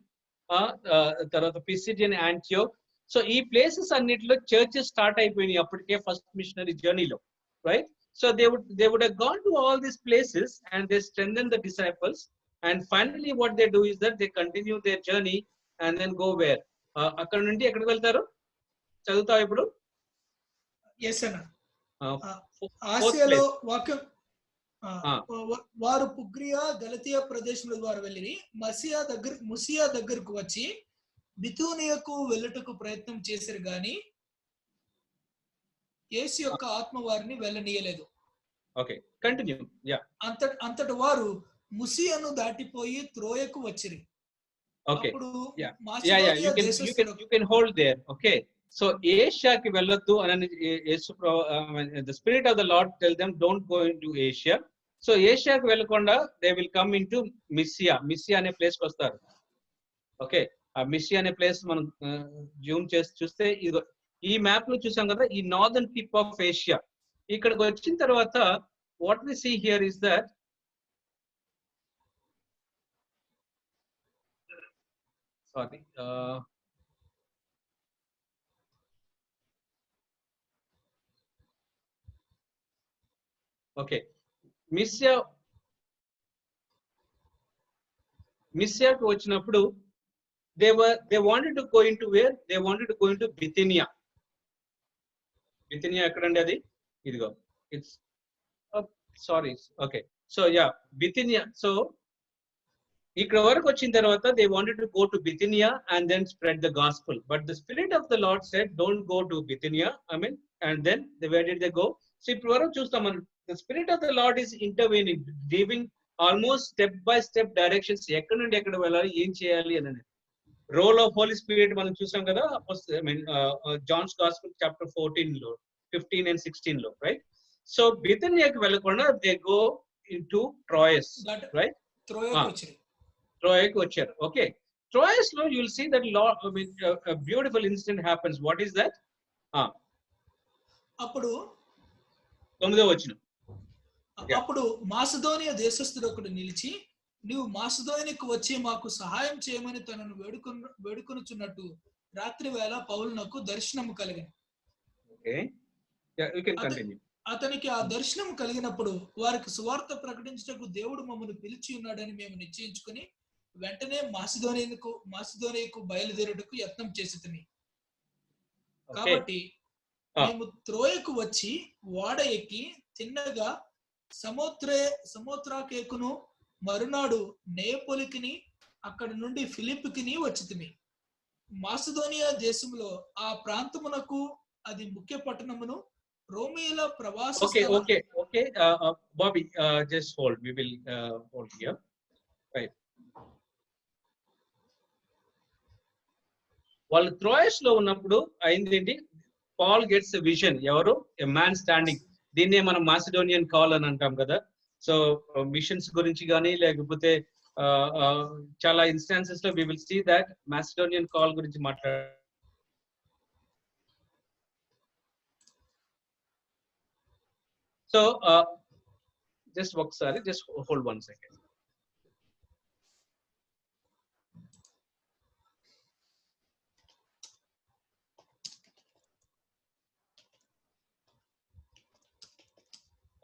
తర్వాత పిసిడియన్, యాంటియోక్. సో ఈ ప్లేసెస్ అన్నిటిలో చర్చెస్ స్టార్ట్ అయిపోయినాయి అప్పటికే ఫస్ట్ మిషనరీ జర్నీలో, right? So they would have gone to all these places and they strengthen the disciples, and finally what they do is that they continue their journey and then go where? అక్కడ నుండి ఎక్కడికి వెళ్తారు? చదువుతావు ఇప్పుడు? yes అన్న. ఆసియాలో వాక్యం వారు పుగ్రియా గలతియా ప్రదేశముల ద్వారా వెళ్ళిరి. ముసియా దగ్గరకు వచ్చి బితూనియకు వెళ్ళుటకు ప్రయత్నం చేశారు గాని యేసు యొక్క ఆత్మ వారిని వెళ్ళనీయలేదు. Okay continue. యా అంతట వారు ముసియాను దాటిపోయి త్రోయకు వచ్చిరి. ఓకే అప్పుడు you can hold there. Okay so ఏషియాకి వెళ్ళొద్దు అని యేసు the Spirit of the Lord tell them don't go into Asia. So ఏషియాకి వెళ్ళకుండా they will come into Mysia. Mysia అనే ప్లేస్ కి వస్తారు. ఓకే ఆ మిస్సియా అనే ప్లేస్ మనం జూమ్ చేసి చూస్తే ఈ మ్యాప్ లో చూసాం కదా, ఈ నార్దర్న్ టిప్ ఆఫ్ ఏషియా. ఇక్కడికి వచ్చిన తర్వాత what we see here is that sorry okay మిస్సియాకి వచ్చినప్పుడు they wanted to go into where? They wanted to go into Bithynia. Bithynia ఎక్కడండి అది? ఇదిగో it's sorry. Okay so yeah Bithynia. So ఇక్కడ వరకు వచ్చిన తర్వాత they wanted to go to Bithynia and then spread the gospel, but the spirit of the Lord said don't go to Bithynia. I mean, and then where did they go? So ఇప్పుడు వరకు చూస్తాం మనం the spirit of the Lord is intervening, giving almost step by step directions ఎక్కడి నుండి ఎక్కడ వెళ్ళాలి, ఏం చేయాలి అని. రోల్ ఆఫ్ హోలీ స్పిరిట్ మనం చూసాం కదా, జాన్స్ గాస్పెల్ చాప్టర్ 14 లో 15 and 16 లో, రైట్? సో బిథనియాకి వెళ్ళకుండా they go into Troas, right? ట్రోయకి వచ్చారు. ఓకే ట్రోయస్ లో you will see that beautiful incident happens. What is that? అప్పుడు 9వ వచనం. అప్పుడు మాసిదోనియా దేశస్థుడు ఒకడు నిలిచి నీవు మాసిదోనియాకు వచ్చి మాకు సహాయం చేయమని తనను వేడుకొనుచున్నట్టు రాత్రి వేళ పౌలునకు దర్శనము కలిగిన. అతనికి ఆ దర్శనం కలిగినప్పుడు వారికి సువార్త ప్రకటించుటకు దేవుడు మమ్మల్ని పిలిచి ఉన్నాడని మేము నిశ్చయించుకుని వెంటనే మాసిదోనియాకు బయలుదేరుటకు యత్నం చేసితిమి. కాబట్టి మేము త్రోయకు వచ్చి ఓడ ఎక్కి తిన్నగా సమోత్రాకేకును మరునాడు నేపోలికిని అక్కడ నుండి ఫిలిప్పికిని వచ్చితిమి. మాసిదోనియా దేశంలో ఆ ప్రాంతమునకు అది ముఖ్య పట్టణమును రోమియోల ప్రవాస. Okay Bobby just hold, we will hold here, right? వాళ్ళు త్రోయస్ లో ఉన్నప్పుడు అయింది ఏంటి? Paul gets vision. ఎవరు? A man standing. దీన్నే మనం మాసిడోనియన్ కాల్ అని అంటాం కదా. సో మిషన్స్ గురించి కానీ లేకపోతే చాలా ఇన్స్టాన్సెస్ లో we will see that Macedonian call గురించి మాట్లాడారు. సో జస్ట్ ఒకసారి జస్ట్ హోల్డ్ 1 సెకండ్.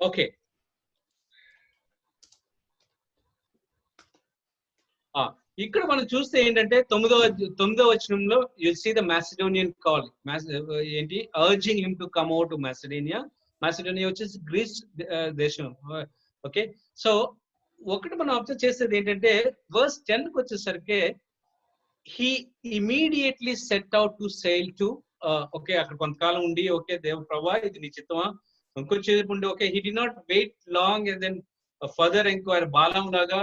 ఓకే, ఇక్కడ మనం చూస్తే ఏంటంటే 9వ వచనంలో you'll see the Macedonian call. ఏంటి? Urging him to come out to Macedonia. Macedonia వచ్చేసి గ్రీస్ దేశం. ఓకే, సో ఒకటి మనం అబ్జర్వ్ చేసేది ఏంటంటే వర్స్ 10కి వచ్చేసరికి he immediately set out to sail to, okay అక్కడ కొంతకాలం ఉండి, ఓకే దేవ ప్రభా ఇది నీ చిత్తమా, ఇంకొంచెం ఉండి, okay he did not wait long and then further enquiry Balaam లాగా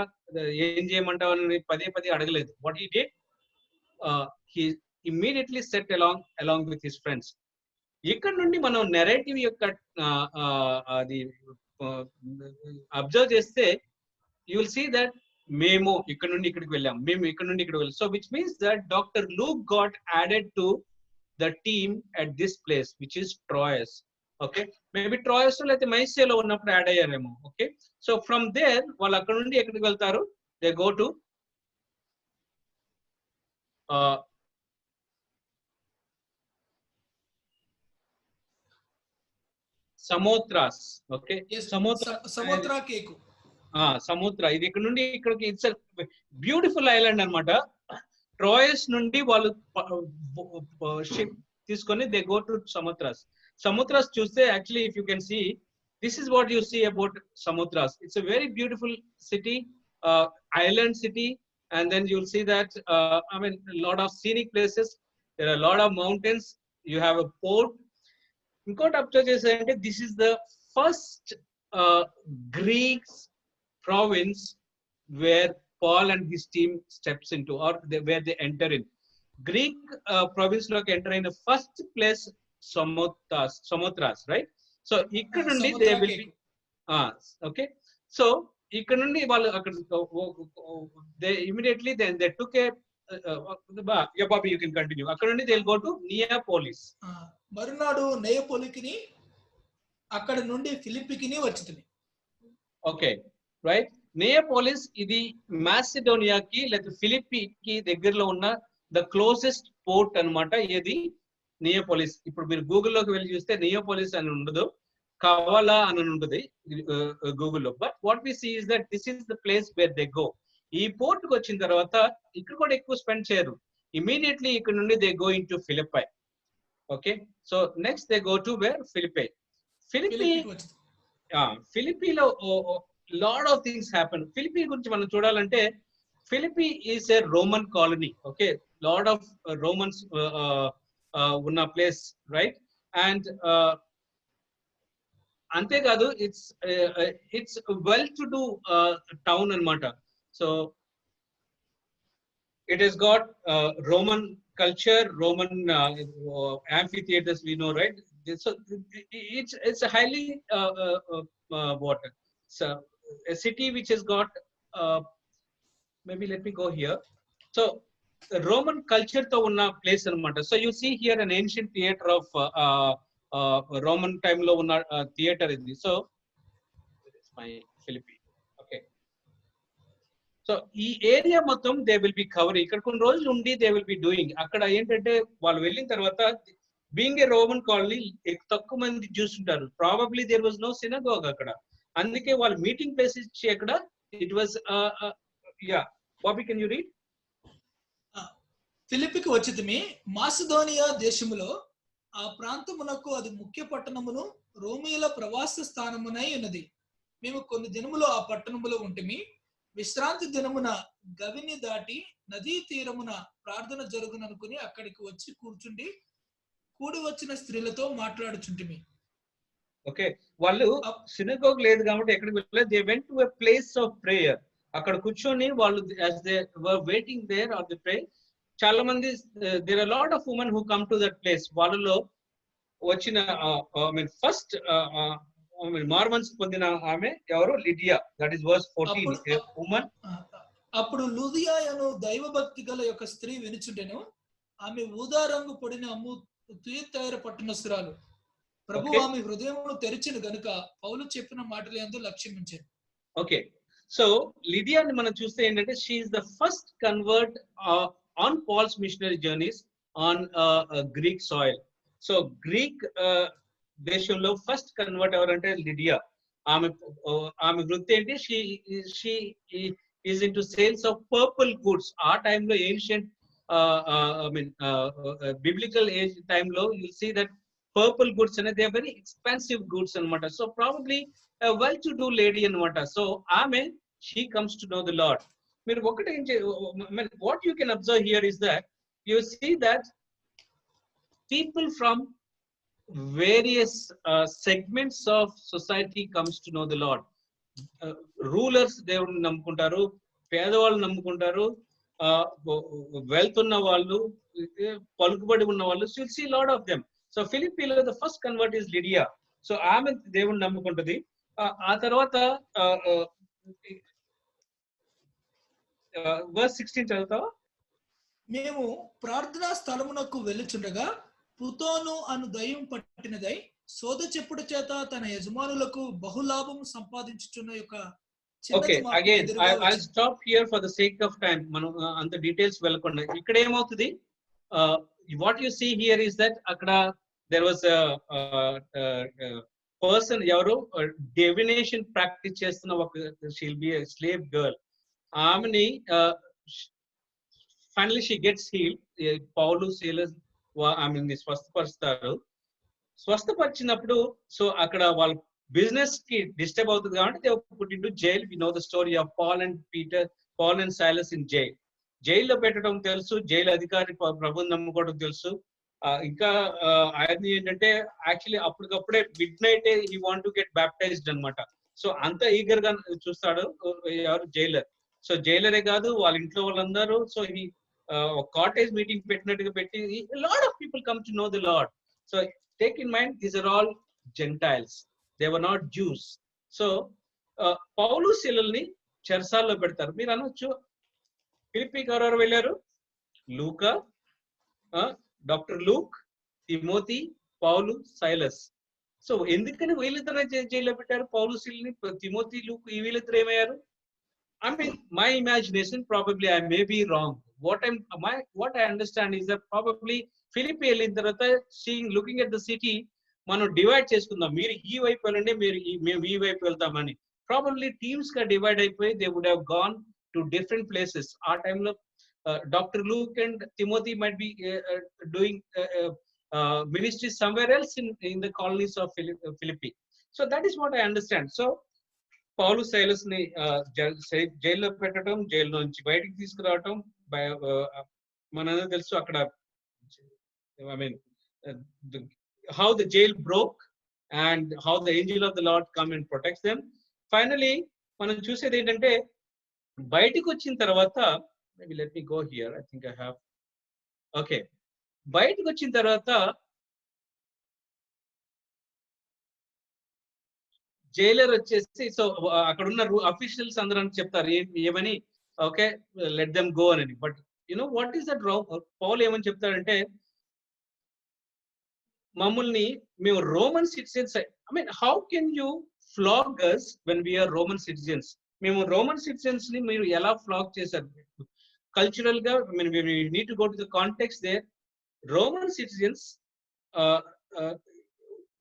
ఏం చేయమంటావు అని పదే అడగలేదు. What he did, he immediately set along with his friends. ఇక్కడ నుండి మనం నెరేటివ్ యొక్క అది అబ్జర్వ్ చేస్తే యూ విల్ సీ దట్ మేము ఇక్కడ నుండి ఇక్కడికి వెళ్ళాం, మేము ఇక్కడ నుండి ఇక్కడికి వెళ్ళాం. So which means that doctor Luke got added to the team at this place which is Troas. Okay, maybe Troas లేకపోతే మైసియాలో ఉన్నప్పుడు యాడ్ అయ్యారేమో. ఓకే, సో ఫ్రమ్ దేర్ వాళ్ళు అక్కడ నుండి ఎక్కడికి వెళ్తారు? They go to Samothrace. Okay, సముద్ర ఇది ఇక్కడ నుండి ఇక్కడికి ఇట్స్ బ్యూటిఫుల్ ఐలాండ్ అనమాట. ట్రాయస్ నుండి వాళ్ళు షిప్ తీసుకొని they go to Samothrace. Samothrace చూస్తే actually if you can see, this is what you see about Samutras. It's a very beautiful city, island city, and then you'll see that I mean a lot of scenic places. There are a lot of mountains. You have a port. Incote observe chesante, this is the first Greek province where Paul and his team steps into, or where they enter in. Greek province lo enter in the first place Samotras, right? So ఇక్కడ నుండి they will B okay. So ఇక్కడ నుండి వాళ్ళు అక్కడ they immediately they took A Bobby you can continue. అక్కడ నుండి they will go to నియాపోలిస్. మరునాడు నియాపోలికిని, అక్కడ నుండి ఫిలిప్పికిని వచ్చింది. Okay, right. నియాపోలిస్ ఇది మాసిడోనియాకి లేదా ఫిలిప్పీకి దగ్గరలో ఉన్న ద క్లోజెస్ట్ పోర్ట్ అన్నమాట. ఏది? నియోపోలిస్. ఇప్పుడు మీరు గూగుల్లోకి వెళ్ళి చూస్తే నియోపోలిస్ అని ఉండదు, కవాలా అని ఉంటుంది గూగుల్లో. But what we see is that this is the place where they go. ఈ పోర్ట్ కి వచ్చిన తర్వాత ఇక్కడ కూడా ఎక్కువ స్పెండ్ చేయరు. ఇమీడియట్లీ ఇక్కడ నుండి they go in to Philippi. Okay, so next they go to where? Philippi. ఫిలిప్పీలో lot of things happen. Philippi గురించి మనం చూడాలంటే Philippi is a Roman colony. Okay, lot of Romans ఉన్న ప్లేస్, రైట్? అండ్ అంతేకాదు it's well to do town అనమాట. So it has got Roman culture, Roman amphitheaters we know, right? So it's a highly what, so a city which has got maybe let me go here. So Roman culture తో ఉన్న place అనమాట. So you see here an ancient theatre of Roman time లో ఉన్న theatre ఇది. So my Philippi. Okay, so ఈ area మొత్తం they will be covering. ఇక్కడ కొన్ని రోజులు ఉండి దే విల్ బి డూయింగ్. అక్కడ ఏంటంటే వాళ్ళు వెళ్ళిన తర్వాత బీయింగ్ ఏ రోమన్ కాలనీ తక్కువ మంది చూస్తుంటారు. Probably there was no synagogue అక్కడ. అందుకే వాళ్ళు మీటింగ్ ప్లేస్ ఇచ్చి అక్కడ it was yeah. Bobby can you read? ఫిలిప్పికి వచ్చితిమి, మాసిదోనియా దేశములో ఆ ప్రాంతమునకు అది ముఖ్య పట్టణమును రోమీయుల ప్రవాస స్థానమునై ఉన్నది. మేము కొన్ని దినములు ఆ పట్టణములో ఉంటిమి. విశ్రాంతి దినమున గవిని దాటి నదీ తీరమున ప్రార్థన జరుగుననుకుని అక్కడికి వచ్చి కూర్చుండి కూడి వచ్చిన స్త్రీలతో మాట్లాడుచుంటిమి. ఓకే, వాళ్ళు సినగోగ్ లేదు కాబట్టి ఎక్కడికి వెళ్ళలేదు. They went to a place of prayer. అక్కడ కూర్చొని వాళ్ళు as they were waiting there on the prayer, చాలా మంది there are a lot of women who come to that place. వాళ్ళలో వచ్చిన ఫస్ట్ మార్మన్స్ పొందిన ఆమె ఎవరు? Lydia. That is verse 14. Woman. అప్పుడు లూదియాయను దైవభక్తి గల యొక్క స్త్రీ వినుచుండెను. ఆమె ఊదా రంగు పొడిన అమ్ము తుయతైర పట్టణస్థురాలు. ప్రభు ఆమె హృదయమును తెరిచెను గనుక పౌలు చెప్పిన మాటల యందు లక్ష్యమించెను. ఓకే, సో లిడియాని మనం చూస్తే ఏంటంటే she is the first convert on Paul's missionary journeys on Greek soil. So Greek దేశంలో ఫస్ట్ కన్వర్ట్ ఎవరంటే లిడియా. ఆమె వృత్తి ఏంటి? She is into sales of purple goods. ఆ టైంలో ఏన్షియంట్ బిబ్లికల్ ఏజ్ టైంలో you see that purple goods అనేది they very expensive goods అనమాట. So probably well to do lady అనమాట. సో ఆమె she comes to know the Lord. మీరు ఒకటి what you can observe here is that you see that people from various segments of society comes to know the Lord. Rulers దేవుని నమ్ముకుంటారు, పేదవాళ్ళు నమ్ముకుంటారు, wealth ఉన్న వాళ్ళు, పలుకుబడి ఉన్న వాళ్ళు. So you'll see a lot of them. So Philippiలో the first convert is Lydia. So ఆమె దేవుని నమ్ముకుంటుంది. ఆ తర్వాత verse 16 చదువుతావా? మేము ప్రార్థనా స్థలమునకు వెళ్ళుచుండగా పుతోను అను దయ్యం పట్టినదై సోద చెప్పుడు చేత తన యజమానులకు బహులాభం సంపాదించుచున్న యొక్క okay, again I'll stop here for the sake of time. మనం అంత డీటెయిల్స్ వెళ్ళకుండా ఇక్కడ ఏమవుతుంది, what you see here is that అక్కడ there was a person ఎవరు డివినేషన్ ప్రాక్టీస్ చేస్తున్న ఒక she'll be a slave girl. ఆమెని finally she gets healed. పౌలు సీలస్ ఆమెని స్వస్థపరుస్తారు. స్వస్థపరిచినప్పుడు సో అక్కడ వాళ్ళ బిజినెస్ కి డిస్టర్బ్ అవుతుంది కాబట్టి they put into jail. We know the story of Paul and Silas in jail. జైల్లో పెట్టడం తెలుసు, జైలు అధికారి ప్రభుని నమ్ముకోవడం తెలుసు. ఇంకా ఆయన ఏంటంటే యాక్చువల్లీ అప్పటికప్పుడే mid night he want to get baptised అనమాట. సో అంత ఈగర్ గా చూస్తాడు ఎవరు? జైలర్. సో జైలరే కాదు వాళ్ళ ఇంట్లో వాళ్ళందరూ. సో ఈ కాటేజ్ మీటింగ్ పెట్టినట్టుగా పెట్టి lot of people come to know the Lord. So take in mind these are all gentiles, they were not Jews. So పౌలు శీలల్ని చెరసాల్లో పెడతారు. మీరు అనొచ్చు ఫిలిప్పీకి ఎవరెవరు వెళ్ళారు? లూకా, డాక్టర్ లూక్, తిమోతి, పౌలు, సైలస్. సో ఎందుకని వీళ్ళిద్దరు జైల్లో పెట్టారు? పౌలు శీలని, తిమోతి, లూక్ వీళ్ళిద్దరు ఏమయ్యారు? I mean, my imagination, probably I may be wrong. What I understand is that probably Philippi వెళ్ళిన తర్వాత looking at the city, మనం డివైడ్ చేసుకుందాం. మీరు ఈ వైపు వెళ్ళండి, మేము ఈ వైపు వెళ్తామని. ప్రాబబ్లీ టీమ్స్ గా డివైడ్ అయిపోయి they would have gone to different places. ఆ టైంలో doctor Luke and Timothy might be doing ministry somewhere else in the colonies of Philippi. So that is what I understand. So Paul Silas ని జైల్లో పెట్టడం, జైల్లో నుంచి బయటికి తీసుకురావటం, మనందరూ తెలుసు అక్కడ I mean how the jail broke and how the Angel of the lord come and protects them. Finally మనం చూసేది ఏంటంటే బయటికి వచ్చిన తర్వాత, maybe let me go here, I think I have. Okay, బయటకు వచ్చిన తర్వాత జైలర్ వచ్చేసి, సో అక్కడ ఉన్న అఫీషియల్స్ అందరూ చెప్తారు ఏమని, ఓకే లెట్ దెమ్ గో అని. But you know what is that wrong? Paul ఏమని చెప్తాడంటే, మమ్మల్ని మేము Roman citizens, I mean how can you flog us when we are Roman citizens? మేము రోమన్ సిటిజన్స్ ని మీరు ఎలా ఫ్లాగ్ చేశారు? కల్చరల్ గా need to go to the context there. Roman citizens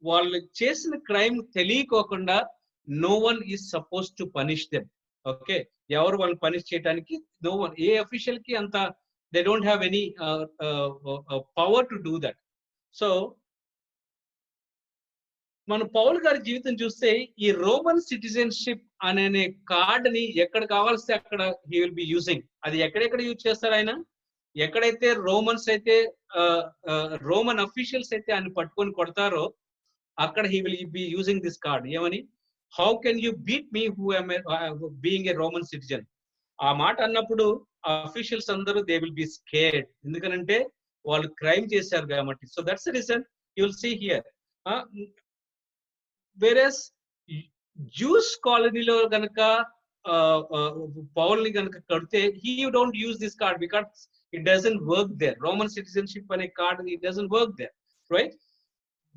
వాళ్ళు చేసిన క్రైమ్ తెలియకోకుండా no one is suppose to punish them. Okay, ఎవరు వాళ్ళు పనిష్ చేయడానికి నో వన్, ఏ అఫీషియల్ కి అంత they don't have any power to do that. So మన Paul గారి జీవితం చూస్తే ఈ రోమన్ సిటిజన్షిప్ అనే కార్డ్ ని ఎక్కడ కావాల్సి అక్కడ హీ విల్ బి యూజింగ్. అది ఎక్కడెక్కడ యూజ్ చేస్తారు ఆయన? ఎక్కడైతే రోమన్స్ అయితే రోమన్ అఫీషియల్స్ అయితే ఆయన పట్టుకొని కొడతారో అక్కడ he will be using this card. ఏమని? How can you beat me who am being a Roman citizen? ఆ మాట అన్నప్పుడు అఫీషియల్స్ అందరూ దే విల్ బి స్కేర్డ్, ఎందుకనంటే వాళ్ళు క్రైమ్ చేశారు కాబట్టి. So that's the reason you'll see here. Whereas Jewish colony lo ganaka Paul ni ganaka kadute, he don't use this card because it doesn't work there. Roman citizenship ane card, it doesn't work there, right?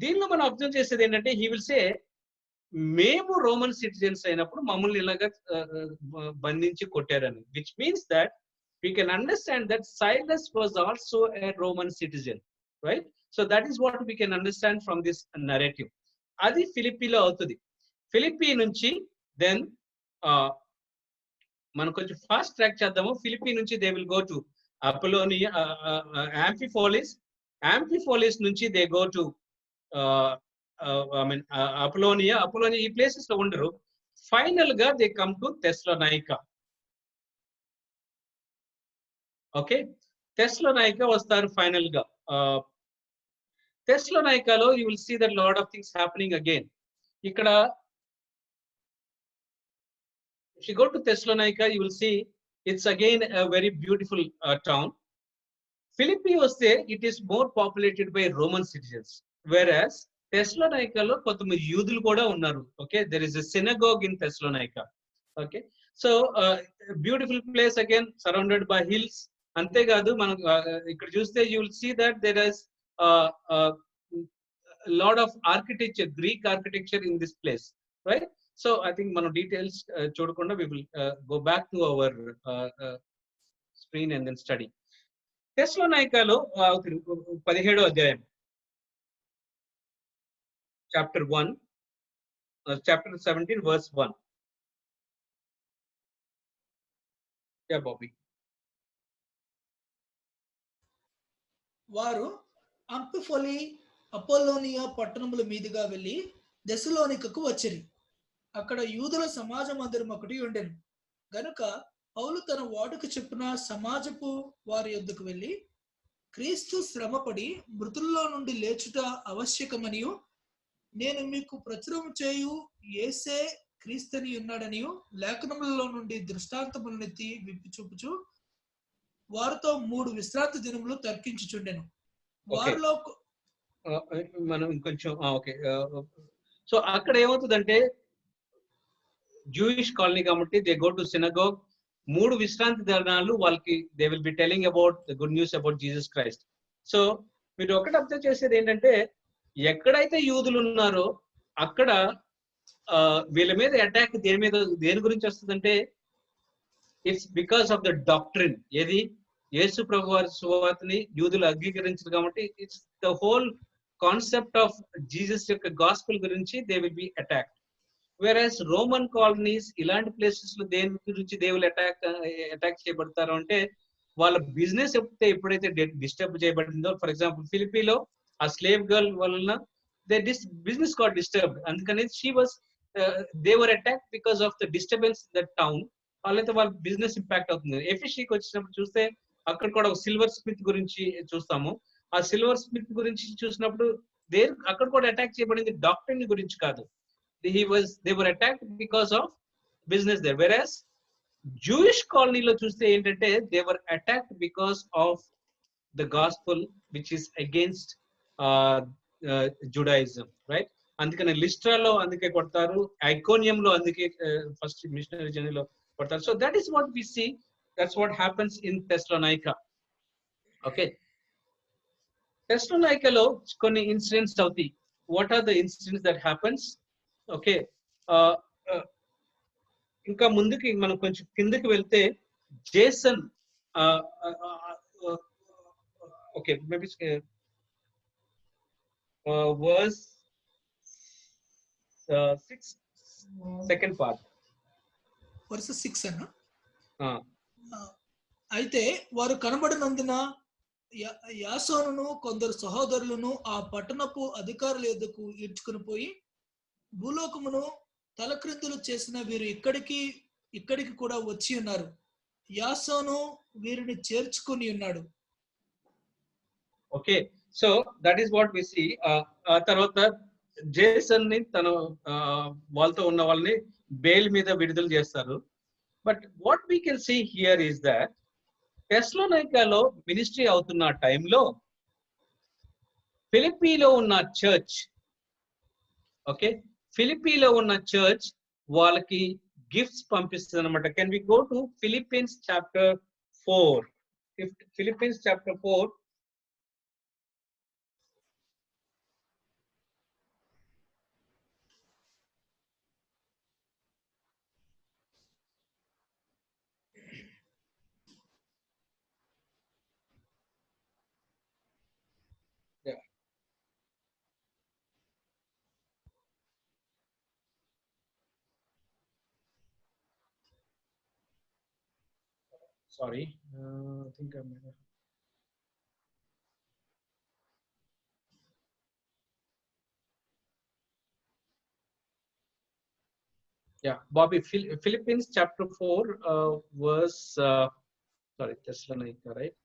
దీనిలో మనం observe చేసేది ఏంటంటే he will say మేము Roman citizens అయినప్పుడు మమ్మల్ని ఇలాగా బంధించి కొట్టారని, which means that we can understand that Silas was also a Roman citizen, right? So that is what we can understand from this narrative. అది ఫిలిప్పీలో అవుతుంది. ఫిలిప్పీ నుంచి దెన్ మనం కొంచెం ఫాస్ట్ ట్రాక్ చేద్దాము. ఫిలిప్పీ నుంచి they will go to Apollonia, Amphipolis నుంచి they go to Apollonia ఈ places లో ఉండరు. ఫైనల్ గా they come to Thessalonica. Okay, Thessalonica వస్తారు ఫైనల్ గా. థెస్సలోనికాలో you will see that lot of things happening again. ఇక్కడ if you go to Thessalonica, you will see it's again a very beautiful town. Philippi వస్తే it is more populated by Roman citizens, whereas Thessalonica లో కొంతమంది యూదులు కూడా ఉన్నారు. Okay, there is a synagogue in Thessalonica. Okay, so beautiful place again, surrounded by hills. అంతేకాదు మనం ఇక్కడ చూస్తే you will see that there is lot of architecture, Greek architecture in this place, right? So I think మనం details చూడకుండా we will go back to our screen and then study. థెస్సలోనికాలో 17వ అధ్యాయం, chapter 1, chapter 17 verse 1. Yeah, Bobby. వారు అంపిఫొలి Apollonia పట్టణముల మీదుగా వెళ్ళి థెస్సలోనికకు వచ్చిరి. అక్కడ యూదుల సమాజ మందిరం ఒకటి ఉండెను గనుక పౌలు తన వాడుక చెప్పున సమాజపు వారి యొద్దకు వెళ్ళి, క్రీస్తు శ్రమపడి మృతుల్లో నుండి లేచుట ఆవశ్యకమనియు, నేను మీకు ప్రచురం చేయు యేసే క్రీస్తుని ఉన్నాడనియు లేఖనములలో నుండి దృష్టాంతములనెత్తి విప్పి చూపుచు వారితో 3 విశ్రాంతి దినములు తర్కించుచుండెను. వారిలో మనం ఇంకొంచెం ఓకే. సో అక్కడ ఏమవుతుందంటే జూయిష్ కాలనీ కాబట్టి దే గో టు సినగోగ్. 3 విశ్రాంతి దినాలు వాళ్ళకి they will be telling about the good news about Jesus Christ. So మీరు ఒకటి అబ్జర్వ్ చేసేది ఏంటంటే ఎక్కడైతే యూదులు ఉన్నారో అక్కడ వీళ్ళ మీద అటాక్ దేని గురించి వస్తుందంటే it's because of the doctrine. ఏది యేసు ప్రభు వారి సువార్తని యూదులు అంగీకరించారు కాబట్టి it's the whole concept of Jesus యొక్క గాస్పెల్ గురించి they will B attacked. Whereas Roman colonies ఇలాంటి ప్లేసెస్ లో దేని గురించి దేవులు అటాక్ చేయబడతారు అంటే వాళ్ళ బిజినెస్ ఎప్పుడైతే డిస్టర్బ్ చేయబడిందో, ఫర్ ఎగ్జాంపుల్ ఫిలిపీలో ఆ స్లేవ్ గర్ల్ వలన బిజినెస్ గాట్ డిస్టర్బ్. అందుకని they were attack because of the disturbance in that town. వాళ్ళైతే వాళ్ళ బిజినెస్ ఇంపాక్ట్ అవుతుంది. ఎఫెసీకి వచ్చినప్పుడు చూస్తే అక్కడ కూడా ఒక సిల్వర్ స్మిత్ గురించి చూస్తాము. ఆ సిల్వర్ స్మిత్ గురించి చూసినప్పుడు అక్కడ కూడా అటాక్ చేయబడింది డాక్టర్ని గురించి కాదు. They were attacked because of business there. Whereas Jewish colony lo chuste entante they were attacked because of the gospel which is against Judaism, right? Andukane Lystra lo anduke kodtaru, Iconium lo anduke first missionary journey lo kodtaru. So that is what we see. That's what happens in Thessalonica. Okay, Thessalonica lo konni incidents avti. What are the incidents that happens? Okay, ఇంకా ముందుకి మనం కొంచెం కిందకి వెళ్తే Jason okay maybe verse 6 second part verse 6 అన్న. అయితే వారు కనబడినందున యాసోనును కొందరు సహోదరులను ఆ పట్టణపు అధికారుల యొద్దకు ఈడ్చుకుని పోయి, భూలోకమును తలక్రిందులు చేసిన వీరు ఇక్కడికి కూడా వచ్చి ఉన్నారు. యాసోను వీరిని చేర్చుకుని ఉన్నాడు. Okay, so that is what we see. ఆ తర్వాత జేసన్ ని వాళ్ళతో ఉన్న వాళ్ళని బెయిల్ మీద విడుదల చేస్తారు. But what we can see here is that థెస్సలోనికాలో మినిస్ట్రీ అవుతున్న టైంలో ఫిలిప్పీలో ఉన్న చర్చ్, ఓకే, ఫిలిప్పీలో ఉన్న చర్చ్ వాళ్ళకి గిఫ్ట్స్ పంపిస్తుంది అనమాట. Can we go to Philippians chapter 4? Philippians chapter 4. Sorry, I think I'm. Yeah, Bobby, Philippians chapter 4, verse. Sorry, Thessalonica, right?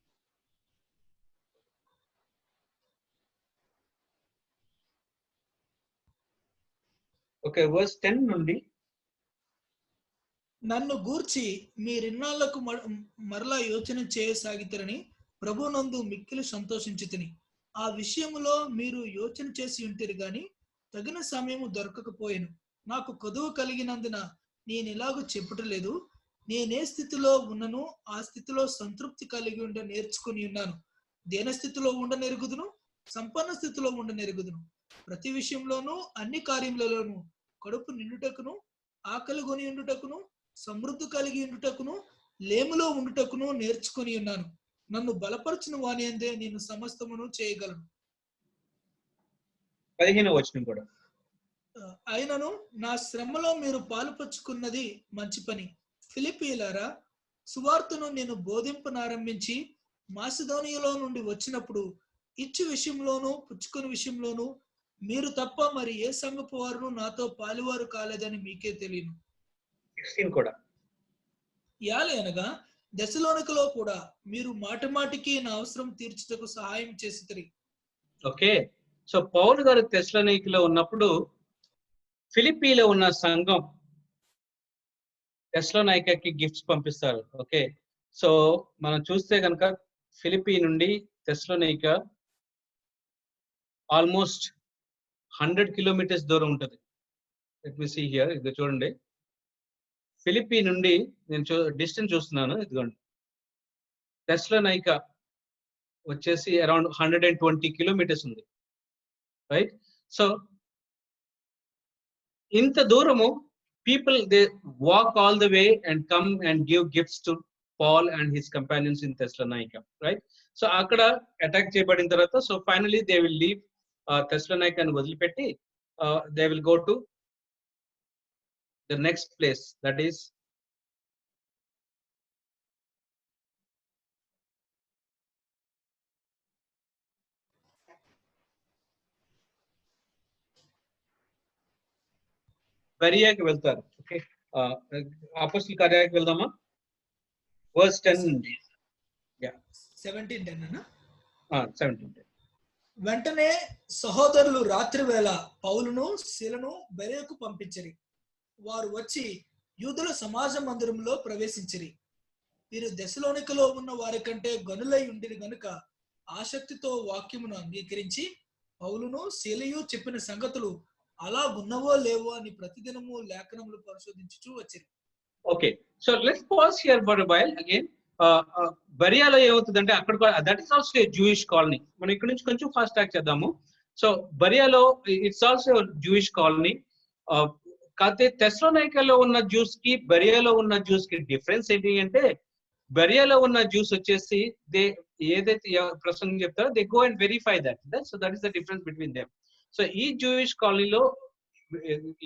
Okay, verse 10 నుండి. నన్ను గూర్చి మీరిన్నాళ్లకు మరలా యోచన చేయసాగితరని ప్రభునందు మిక్కిలి సంతోషించితిని. ఆ విషయములో మీరు యోచన చేసి ఉంటిరి గాని తగిన సమయము దొరకకపోయేను. నాకు కొదువ కలిగినందున నేను ఇలాగూ చెప్పుటలేదు. నేనే స్థితిలో ఉన్నను ఆ స్థితిలో సంతృప్తి కలిగి ఉండ నేర్చుకుని ఉన్నాను. దేన స్థితిలో ఉండనెరుగుదును, సంపన్న స్థితిలో ఉండనెరుగుదును. ప్రతి విషయంలోనూ అన్ని కార్యములలోనూ కడుపు నిండుటకును, ఆకలి కొని ఉండుటకును, సమృద్ధి కలిగి ఉండుటకును, లేములో ఉండుటకును నేర్చుకుని ఉన్నాను. నన్ను బలపరచిన వాని అందే నేను సమస్తమును చేయగలను. 15వ వచనం కూడా. అయినను నా శ్రమలో మీరు పాలుపంచుకున్నది మంచి పని. ఫిలిప్పీయులారా, సువార్తను నేను బోధింపనారంభించి మాసిదోనియాలో నుండి వచ్చినప్పుడు ఇచ్చు విషయంలోనూ పుచ్చుకుని విషయంలోనూ మీరు తప్ప మరి ఏ సంఘపు వారును నాతో పాలువారు కాలేదని మీకే తెలియను. 16 కూడా. యాలే అనగా దశలోనికలో కూడా మీరు మాటి మాటికి నా అవసరం తీర్చుటకు సహాయం చేసిరి. ఓకే, సో పౌలు గారు తెస్సలోనికలో ఉన్నప్పుడు ఫిలిప్పీలో ఉన్న సంఘం తెస్సలోనికకి గిఫ్ట్స్ పంపిస్తారు. ఓకే, సో మనం చూస్తే కనుక ఫిలిప్పీ నుండి తెస్సలోనిక ఆల్మోస్ట్ 100 కిలోమీటర్స్ దూరం ఉంటుంది. లెట్ మీ సీ హియర్, ఇది చూడండి. ఫిలిప్పీ నుండి నేను డిస్టెన్స్ చూస్తున్నాను, ఇదిగోండి. తెస్సలోనిక వచ్చేసి అరౌండ్ 120 కిలోమీటర్స్ ఉంది, రైట్? సో ఇంత దూరము people, they walk all the way and come and give gifts to Paul and his companions in Thessalonica, right? So akada attack cheyabadina tarvata, so finally they will leave Thessalonica and వదిలిపెట్టి they will go to the next place, that is బెరియాకి వెళ్తారు. Okay, అపోస్తలుల కార్యాలకు వెళ్దామా? verse 10 నుండి. Yeah, 17:10 అన్న. 17. వెంటనే సహోదరులు రాత్రి వేళ పౌలును శీలను బెరేకు పంపించిరి. వారు వచ్చి యూదుల సమాజ మందిరంలో ప్రవేశించిరి. వీరు దశలోనికలో ఉన్న వారి కంటే గనులై ఉండిరి గనుక ఆసక్తితో వాక్యమును అంగీకరించి పౌలును శీలయు చెప్పిన సంగతులు అలా ఉన్నవో లేవో అని ప్రతిదినము లేఖనములు పరిశోధించుచూ వచ్చిరి. Okay, so let's pause here for a while again. బెరియాలో ఏమవుతుందంటే అక్కడ that is also a Jewish colony. మనం ఇక్కడ నుంచి కొంచెం ఫాస్ట్ ట్రాక్ చేద్దాము. సో బెరియాలో ఇట్స్ ఆల్సో జూయిష్ కాలనీ. కాకపోతే తెస్సలోనికలో ఉన్న జ్యూస్ కి బెరియాలో ఉన్న జ్యూస్ కి డిఫరెన్స్ ఏంటి అంటే, బెరియాలో ఉన్న జ్యూస్ వచ్చేసి ఏదైతే ప్రసంగం చెప్తారో they go and verify that. So that is the difference between them. So ఈ జూయిష్ కాలనీలో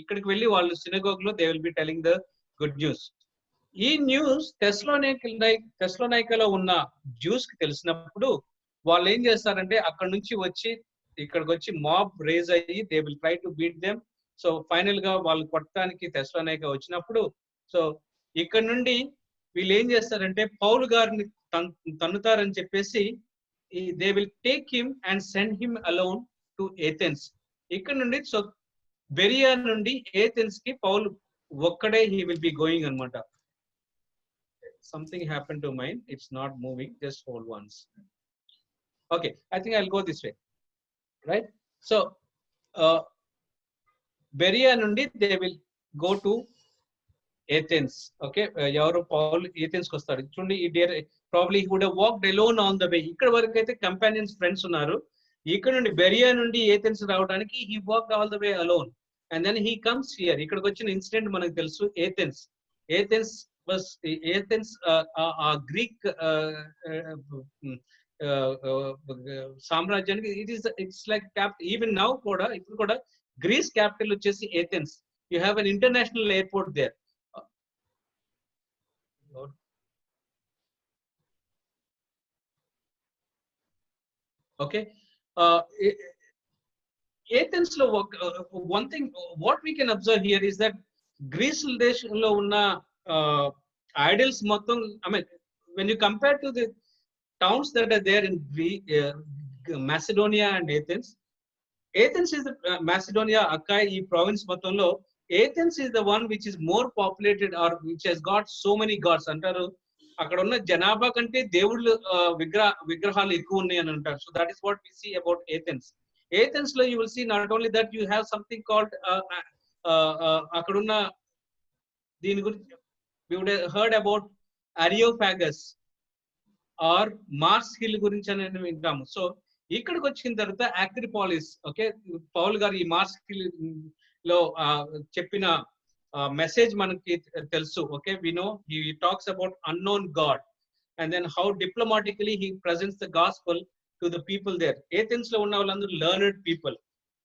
ఇక్కడికి వెళ్ళి వాళ్ళు సినగోగ్ లో they will be telling the good news. ఈ న్యూస్ తెస్సలోనికలో ఉన్న జ్యూస్ కి తెలిసినప్పుడు వాళ్ళు ఏం చేస్తారంటే అక్కడ నుంచి వచ్చి ఇక్కడికి వచ్చి మాబ్ రేజ్ అయ్యి they will try to beat them. So final గా వాళ్ళు కొట్టడానికి తెస్సలోనిక వచ్చినప్పుడు, సో ఇక్కడ నుండి వీళ్ళు ఏం చేస్తారంటే పౌలు గారిని తన్నుతారని చెప్పేసి they will take him and send him alone to Athens. ఇక్కడ నుండి సో బెరియా నుండి ఏథెన్స్ కి పౌలు ఒక్కడే హీ విల్ బి గోయింగ్ అనమాట. Something happened to mine, it's not moving, just hold once. Okay, I think I'll go this way. right? So Berea nundi they will go to Athens. Okay, ఎవరు Paul Athens కి వస్తాడు చూడండి. ఈ there probably he would have walked alone on the way. ఇక్కడ వరకు అయితే companions friends ఉన్నారు. ఇక్కడ నుండి బెరియా నుండి ఏథెన్స్ రావడానికి he walked all the way alone and then he comes here. ఇక్కడికి వచ్చిన ఇన్సిడెంట్ మనకు తెలుసు. ఏథెన్స్ ఏథెన్స్ was ఏథెన్స్ ఆ గ్రీక్ సామ్రాజ్యానికి ఇట్స్ లైక్ ఈవెన్ నౌ కూడా ఇప్పుడు కూడా గ్రీస్ క్యాపిటల్ వచ్చేసి Athens. You have an international airport there. Okay, Athens lo one thing what we can observe here is that Greece దేశంలో ఉన్న idols మొత్తం, I mean when you compare to the towns that are there in Macedonia and Athens, Athens is the Macedonia, Achaia ఈ province మొత్తంలో Athens is the one which is more populated or which has got so many gods అంటారు. అక్కడ ఉన్న జనాభా కంటే దేవుళ్ళు విగ్రహాలు ఎక్కువ ఉన్నాయి అని అంటారు. So that is what we see about Athens. Athens లో you will see not only that you have something called అక్కడున్న దీని గురించి we would heard about Areopagus or Mars Hill గురించి అని వింటాము. సో ఇక్కడికి వచ్చిన తర్వాత అక్రిపాలిస్, ఓకే, పౌల్ గారు ఈ మార్స్ హిల్ లో చెప్పిన మెసేజ్ మనకి తెలుసు. Okay, we know he talks about unknown god and then how diplomatically he presents the gospel to the people there. Athens లో ఉన్న వాళ్ళందరూ లెర్నెడ్ పీపుల్,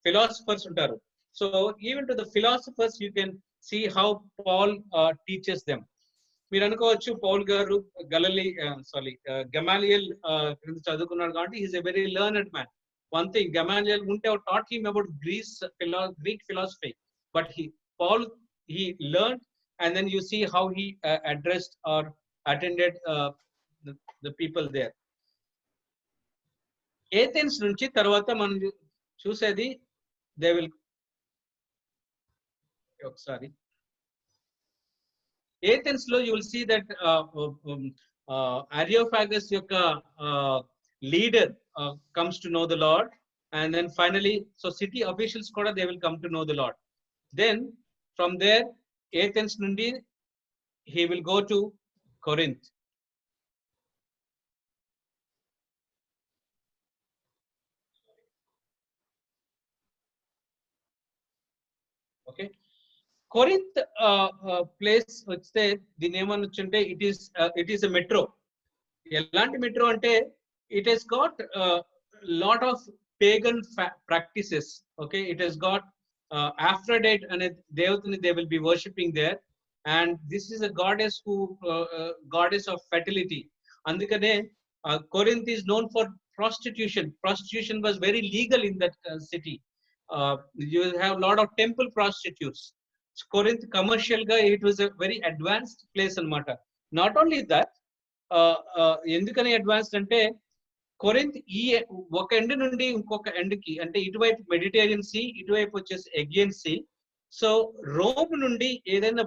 ఫిలాసఫర్స్ ఉంటారు. So even to the philosophers you can see how Paul teaches them. మీరు అనుకోవచ్చు Paul గారు Gamaliel చదువుకున్నాడు కాబట్టి he's a very learned man. One thing, Gamaliel ఉంటే taught him about Greek philosophy, but Paul he learned, and then you see how he addressed or attended the people there. Athens నుంచి తర్వాత మనం చూసేది they will ఒకసారి Athens లో you will see that Areopagus యొక్క leader comes to know the Lord, and then finally so city officials కూడా they will come to know the Lord. Then from there Athens nundi he will go to Corinth. Okay, Corinth place vachte dine emanachante it is a metro. Elanti metro ante it has got lot of pagan practices. Okay, it has got Aphrodite and Devatani they will be worshipping there, and this is a goddess who goddess of fertility. Andukane Corinth is known for prostitution. Prostitution was very legal in that city. You have a lot of temple prostitutes. Corinth commercial ga it was a very advanced place anamata. Not only that, ఎందుకని advanced అంటే Corinth ఈ ఒక end నుండి ఇంకొక end కి అంటే ఇటువైపు Mediterranean sea, ఇటువైపు వచ్చేసి ఎగియన్ సీ. సో రోమ్ నుండి ఏదైనా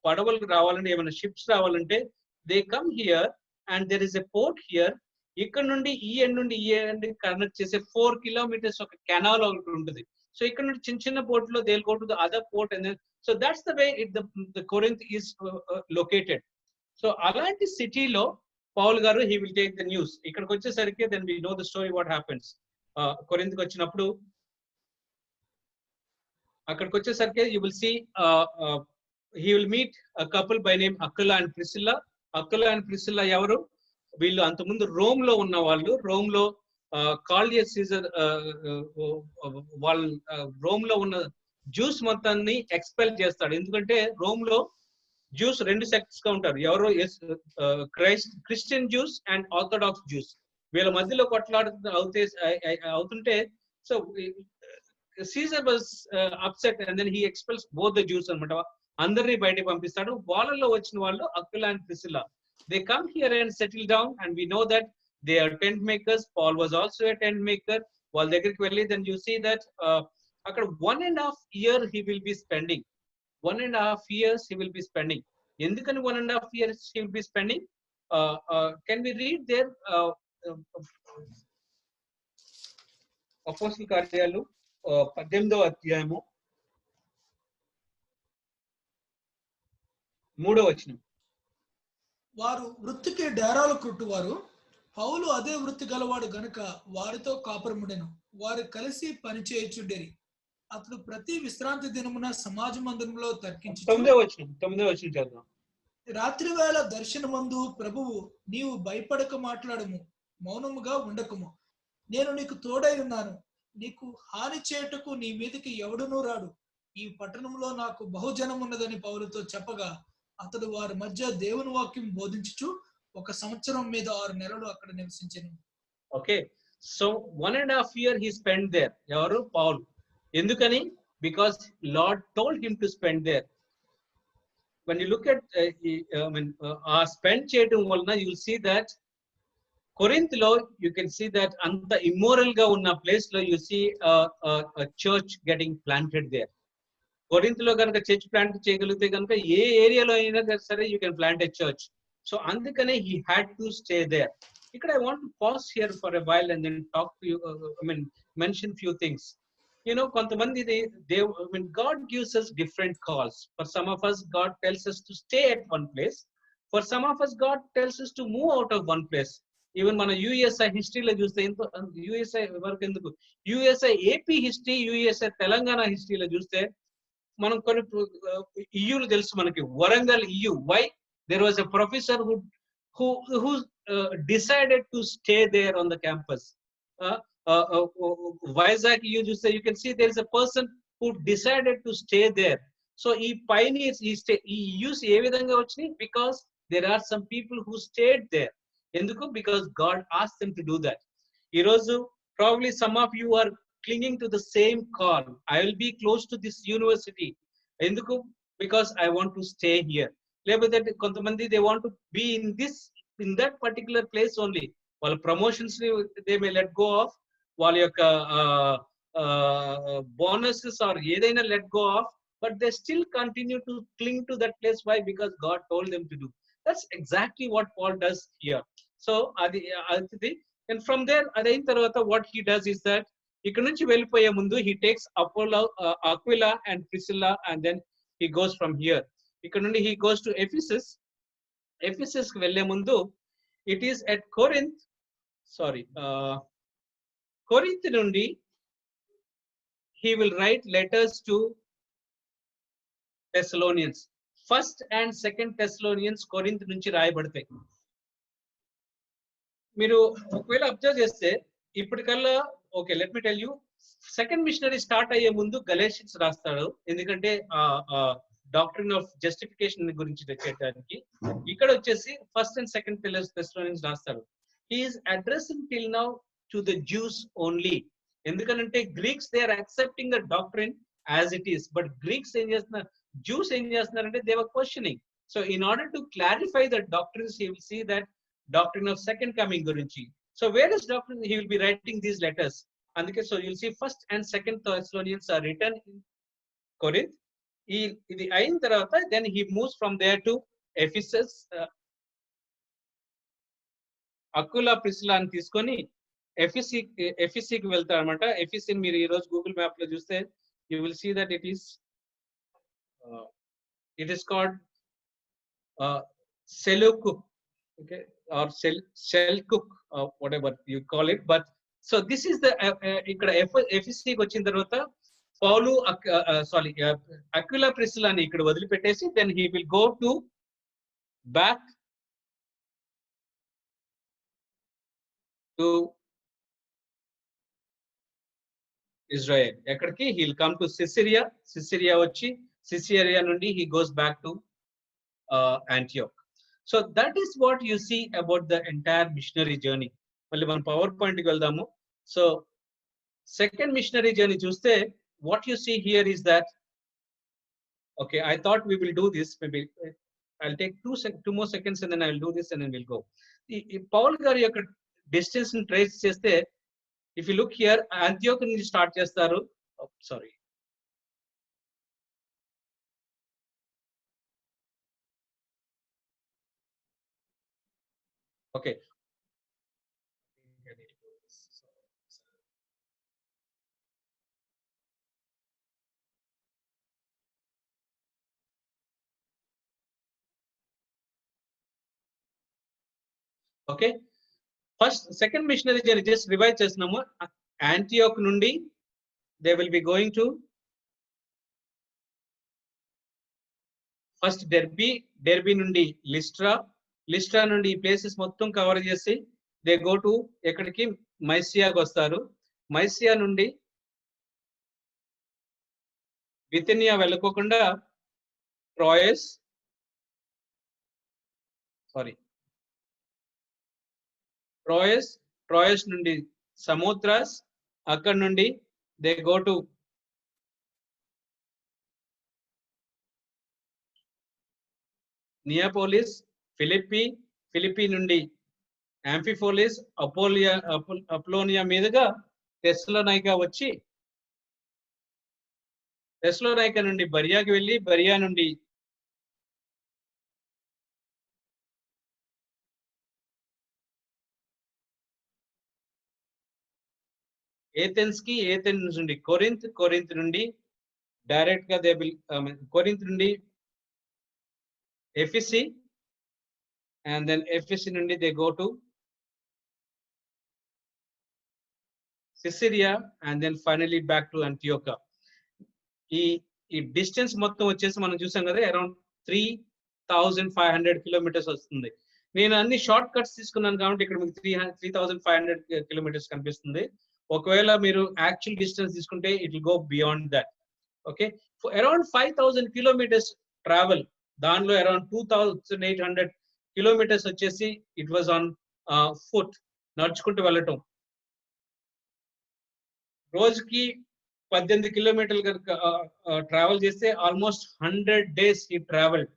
పడవలు రావాలంటే ఏమైనా షిప్స్ రావాలంటే they come here and there is a port here. ఇక్కడ నుండి ఈ ఎండ్ నుండి ఈ ఎండ్ కనెక్ట్ చేసే 4 kilometers ఒక కెనాల్ ఒకటి ఉంటుంది. సో ఇక్కడ నుండి చిన్న చిన్న పోర్ట్ లో they will go to the other port and so that's the way the Corinth is located. So అలాంటి సిటీలో పౌల్ గారు he will take the news. ఇక్కడికి వచ్చేసరికి then we know the story what happens. కొరింథ్కి వచ్చినప్పుడు అక్కడికి వచ్చేసరికి you will see he will meet a couple by name Aquila and Priscilla. Aquila and Priscilla ఎవరు? వీళ్ళు అంతకుముందు రోమ్ లో ఉన్న వాళ్ళు. రోమ్ లో కాలియస్ సీజర్ వాళ్ళు రోమ్ లో ఉన్న జ్యూస్ మొత్తాన్ని ఎక్స్పెల్ చేస్తాడు. ఎందుకంటే రోమ్ లో జ్యూస్ 2 సెక్ట్స్ గా ఉంటారు. ఎవరో Christian Jews and Orthodox Jews. వీళ్ళ మధ్యలో కొట్లాడు అవుతుంటే so Caesar was upset and then he expels both the Jews అనమాట. అందరినీ బయటకు పంపిస్తాడు. వాళ్ళలో వచ్చిన వాళ్ళు Aquila and Priscilla. They come here and settle down and we know that they are tent makers. Paul was also a tent maker. వాళ్ళ దగ్గరికి వెళ్ళి దెన్ యూ సీ దట్ అక్కడ 1.5 years he will be spending. 1.5 years he will be spending. Endukani 1.5 years he will be spending? Can we read there? అపోస్తల కార్యాలు 18వ అధ్యాయము 3వ వచనం. వారు వృత్తికి డేరాలు కొట్టువారు, పౌలు అదే వృత్తి గలవాడు గనుక వారితో కాపురముడెను. వారు కలిసి పనిచేయుచుండిరి. అతడు ప్రతి విశ్రాంతి దినమున సమాజ మందిరంలో తర్కించుచు 9వ వచనం చదువు. రాత్రి వేళ దర్శనమందు ప్రభువు, నీవు భయపడక మాట్లాడము, మౌనముగా ఉండకము, నేను నీకు తోడై ఉన్నాను, నీకు హాని చేయుటకు నీ మీదకి ఎవడునూ రాడు, ఈ పట్టణంలో నాకు బహుజనం ఉన్నదని పౌలుతో చెప్పగా, అతడు వారి మధ్య దేవుని వాక్యం బోధించుచు 1 సంవత్సరం మీద 6 నెలలు అక్కడ నివసించెను. Okay, so 1.5 year he spent there. ఎవరు? పౌల్. ఎందుకని? Because Lord told him to spend there. when you look at spend చేయడం వలన you will see that కొరింథ్ లో you can see that అంత immoral గా ఉన్న ప్లేస్ లో you see a church getting planted there. కొరింథ్ లో కనుక చర్చ్ ప్లాంట్ చేయగలిగితే కనుక ఏ ఏరియాలో అయినా సరే you can plant a church. So అందుకనే he had to stay there. ఇక్కడ I want to pause here for a while and then talk to you, mention few things. కొంతమంది God gives us different calls. For some of us, God tells us to stay at one place. For some of us, God tells us to move out of one place. Even మన యుఎస్ఐ హిస్టరీలో చూస్తే యుఎస్ఐ వరకు ఎందుకు, యుఎస్ఐ AP history, యుఎస్ఐ తెలంగాణ హిస్టరీలో చూస్తే మనం కొన్ని ఇయులు తెలుసు మనకి. వరంగల్ ఇయు. Why? There was a professor who decided to stay there on the campus. Vizag you just say, you can see there is a person who decided to stay there. So he pioneers, he used ఏ విధంగా వచ్చినాయి? Because there are some people who stayed there. ఎందుకు? Because God asked them to do that. ఈ రోజు probably some of you are clinging to the same call. I will be close to this university. Enduku? Because I want to stay here. Leకపోతే కొంతమంది they want to be in that particular place only. వాళ్ళ promotions they may let go of. వాళ్ళ యొక్క bonuses or ఏదైనా let go of, but they still continue to cling to that place. Why? Because God told them to do. That's exactly what Paul does here. So and from there అదైన తర్వాత what he does is that ఇక్కడ నుంచి వెళ్ళిపోయే ముందు he takes Aquila and Priscilla and then he goes from here. ఇక్కడ నుండి he goes to Ephesus. Ephesus కి వెళ్ళే ముందు it is at Corinth. Corinth నుండి he will write letters to Thessalonians. First and second Thessalonians Corinth నుంచి రాయబడతాయి. మీరు ఒకవేళ observe చేస్తే ఇప్పటికల్లా okay, let me tell you, second missionary start అయ్యే ముందు గలేషియన్స్ రాస్తాడు. ఎందుకంటే డాక్ట్రిన్ ఆఫ్ జస్టిఫికేషన్ గురించి చేయడానికి. ఇక్కడ వచ్చేసి ఫస్ట్ అండ్ సెకండ్ థెస్సలోనియన్స్ రాస్తాడు. He is addressing till now to the Jews only. ఎందుకంటే Greeks they are accepting the doctrine as it is, but Greeks ఏం చేస్తున్నారు, జ్యూస్ ఏం చేస్తున్నారంటే they were questioning. So in order to clarify the doctrines he will see that doctrine of second coming gurinchi. So where is doctrine? He will be writing these letters. Andike, so you'll see first and second Thessalonians are written in Corinth. Idi ayin tarvata then he moves from there to Ephesus. Aquila Priscilla అని తీసుకొని ఎఫెసీకి వెళ్తారు అనమాట. ఎఫెసీని మీరు ఈ రోజు Google map లో చూస్తే you will see that it is called Seleucus. Okay, or Selkuk, whatever you call it. But so this is the ikkada FSC కి వచ్చిన తర్వాత పౌలు అక్విలా ప్రిసిల్లా ని ఇక్కడ వదిలిపెట్టేసి then he will go to back to Israel. ఎక్కడికి? he will come to Caesarea వచ్చి Caesarea నుండి he goes back to Antioch. So that is what you see about the entire missionary journey. మళ్ళీ మనం power point కి వెళ్దాము. So second missionary journey చూస్తే what you see here is that, okay, I thought we will do this, maybe I'll take 2 more seconds and then I will do this and then we'll go. ఈ Paul గారి యొక్క distance ని trace చేస్తే if you look here, Antioch నుంచి start చేస్తారు. Sorry, okay, okay, first second missionary journey just revise చేస్తున్నాము. యాంటియోక్ నుండి they will be going to first Derby నుండి లిస్ట్రా నుండి ఈ ప్లేసెస్ మొత్తం కవర్ చేసి దే గో టు ఎక్కడికి, మైసియాకి వస్తారు. మైసియా నుండి బిథినియా వెళ్ళకోకుండా ట్రాయస్ నుండి సమోత్రాస్, అక్కడ నుండి దే గో టు నియాపోలిస్, ఫిలిప్పి నుండి యాంఫిఫోలిస్, అపోలోనియా మీదుగా తెస్సలోనికా వచ్చి తెస్సలోనికా నుండి బరియాకి వెళ్ళి బరియా నుండి ఏథెన్స్ నుండి కొరింత్ నుండి డైరెక్ట్ గా కొరింత్ నుండి ఎఫెసి, అండ్ దెన్ ఎఫెసి నుండి they go to Caesarea, and then finally back to Antioch. ఈ డిస్టెన్స్ మొత్తం వచ్చేసి మనం చూసాం కదా, అరౌండ్ 3,500 కిలోమీటర్స్ వస్తుంది. నేను అన్ని షార్ట్ కట్స్ తీసుకున్నాను కాబట్టి ఇక్కడ మీకు 3,500 కిలోమీటర్స్ కనిపిస్తుంది. ఒకవేళ మీరు యాక్చువల్ డిస్టెన్స్ తీసుకుంటే it will go beyond that. Okay, around 5,000 kilometres travel, దానిలో అరౌండ్ 2,800 కిలోమీటర్స్ వచ్చేసి ఇట్ వాజ్ ఆన్ ఫుట్, నడుచుకుంటూ వెళ్ళటం. రోజుకి 18 కిలోమీటర్లు కనుక ట్రావెల్ చేస్తే almost 100 days he traveled.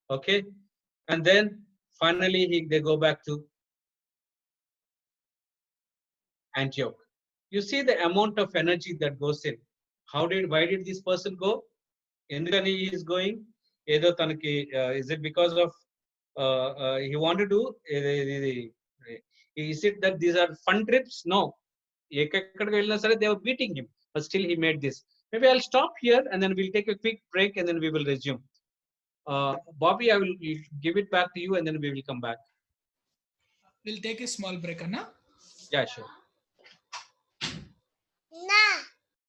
Okay, and then finally they go back to Antioch. You see the amount of energy that goes in. Why did this person go? Endukani he is going? Edo tanaki is it because of he wanted to is it that these are fun trips? No, ekkadiki vellina sare they were beating him, but still he made this. Maybe I'll stop here and then we'll take a quick break and then we will resume. Bobby, I will give it back to you and then we will come back. We'll take a small break, Anna. Yeah, sure.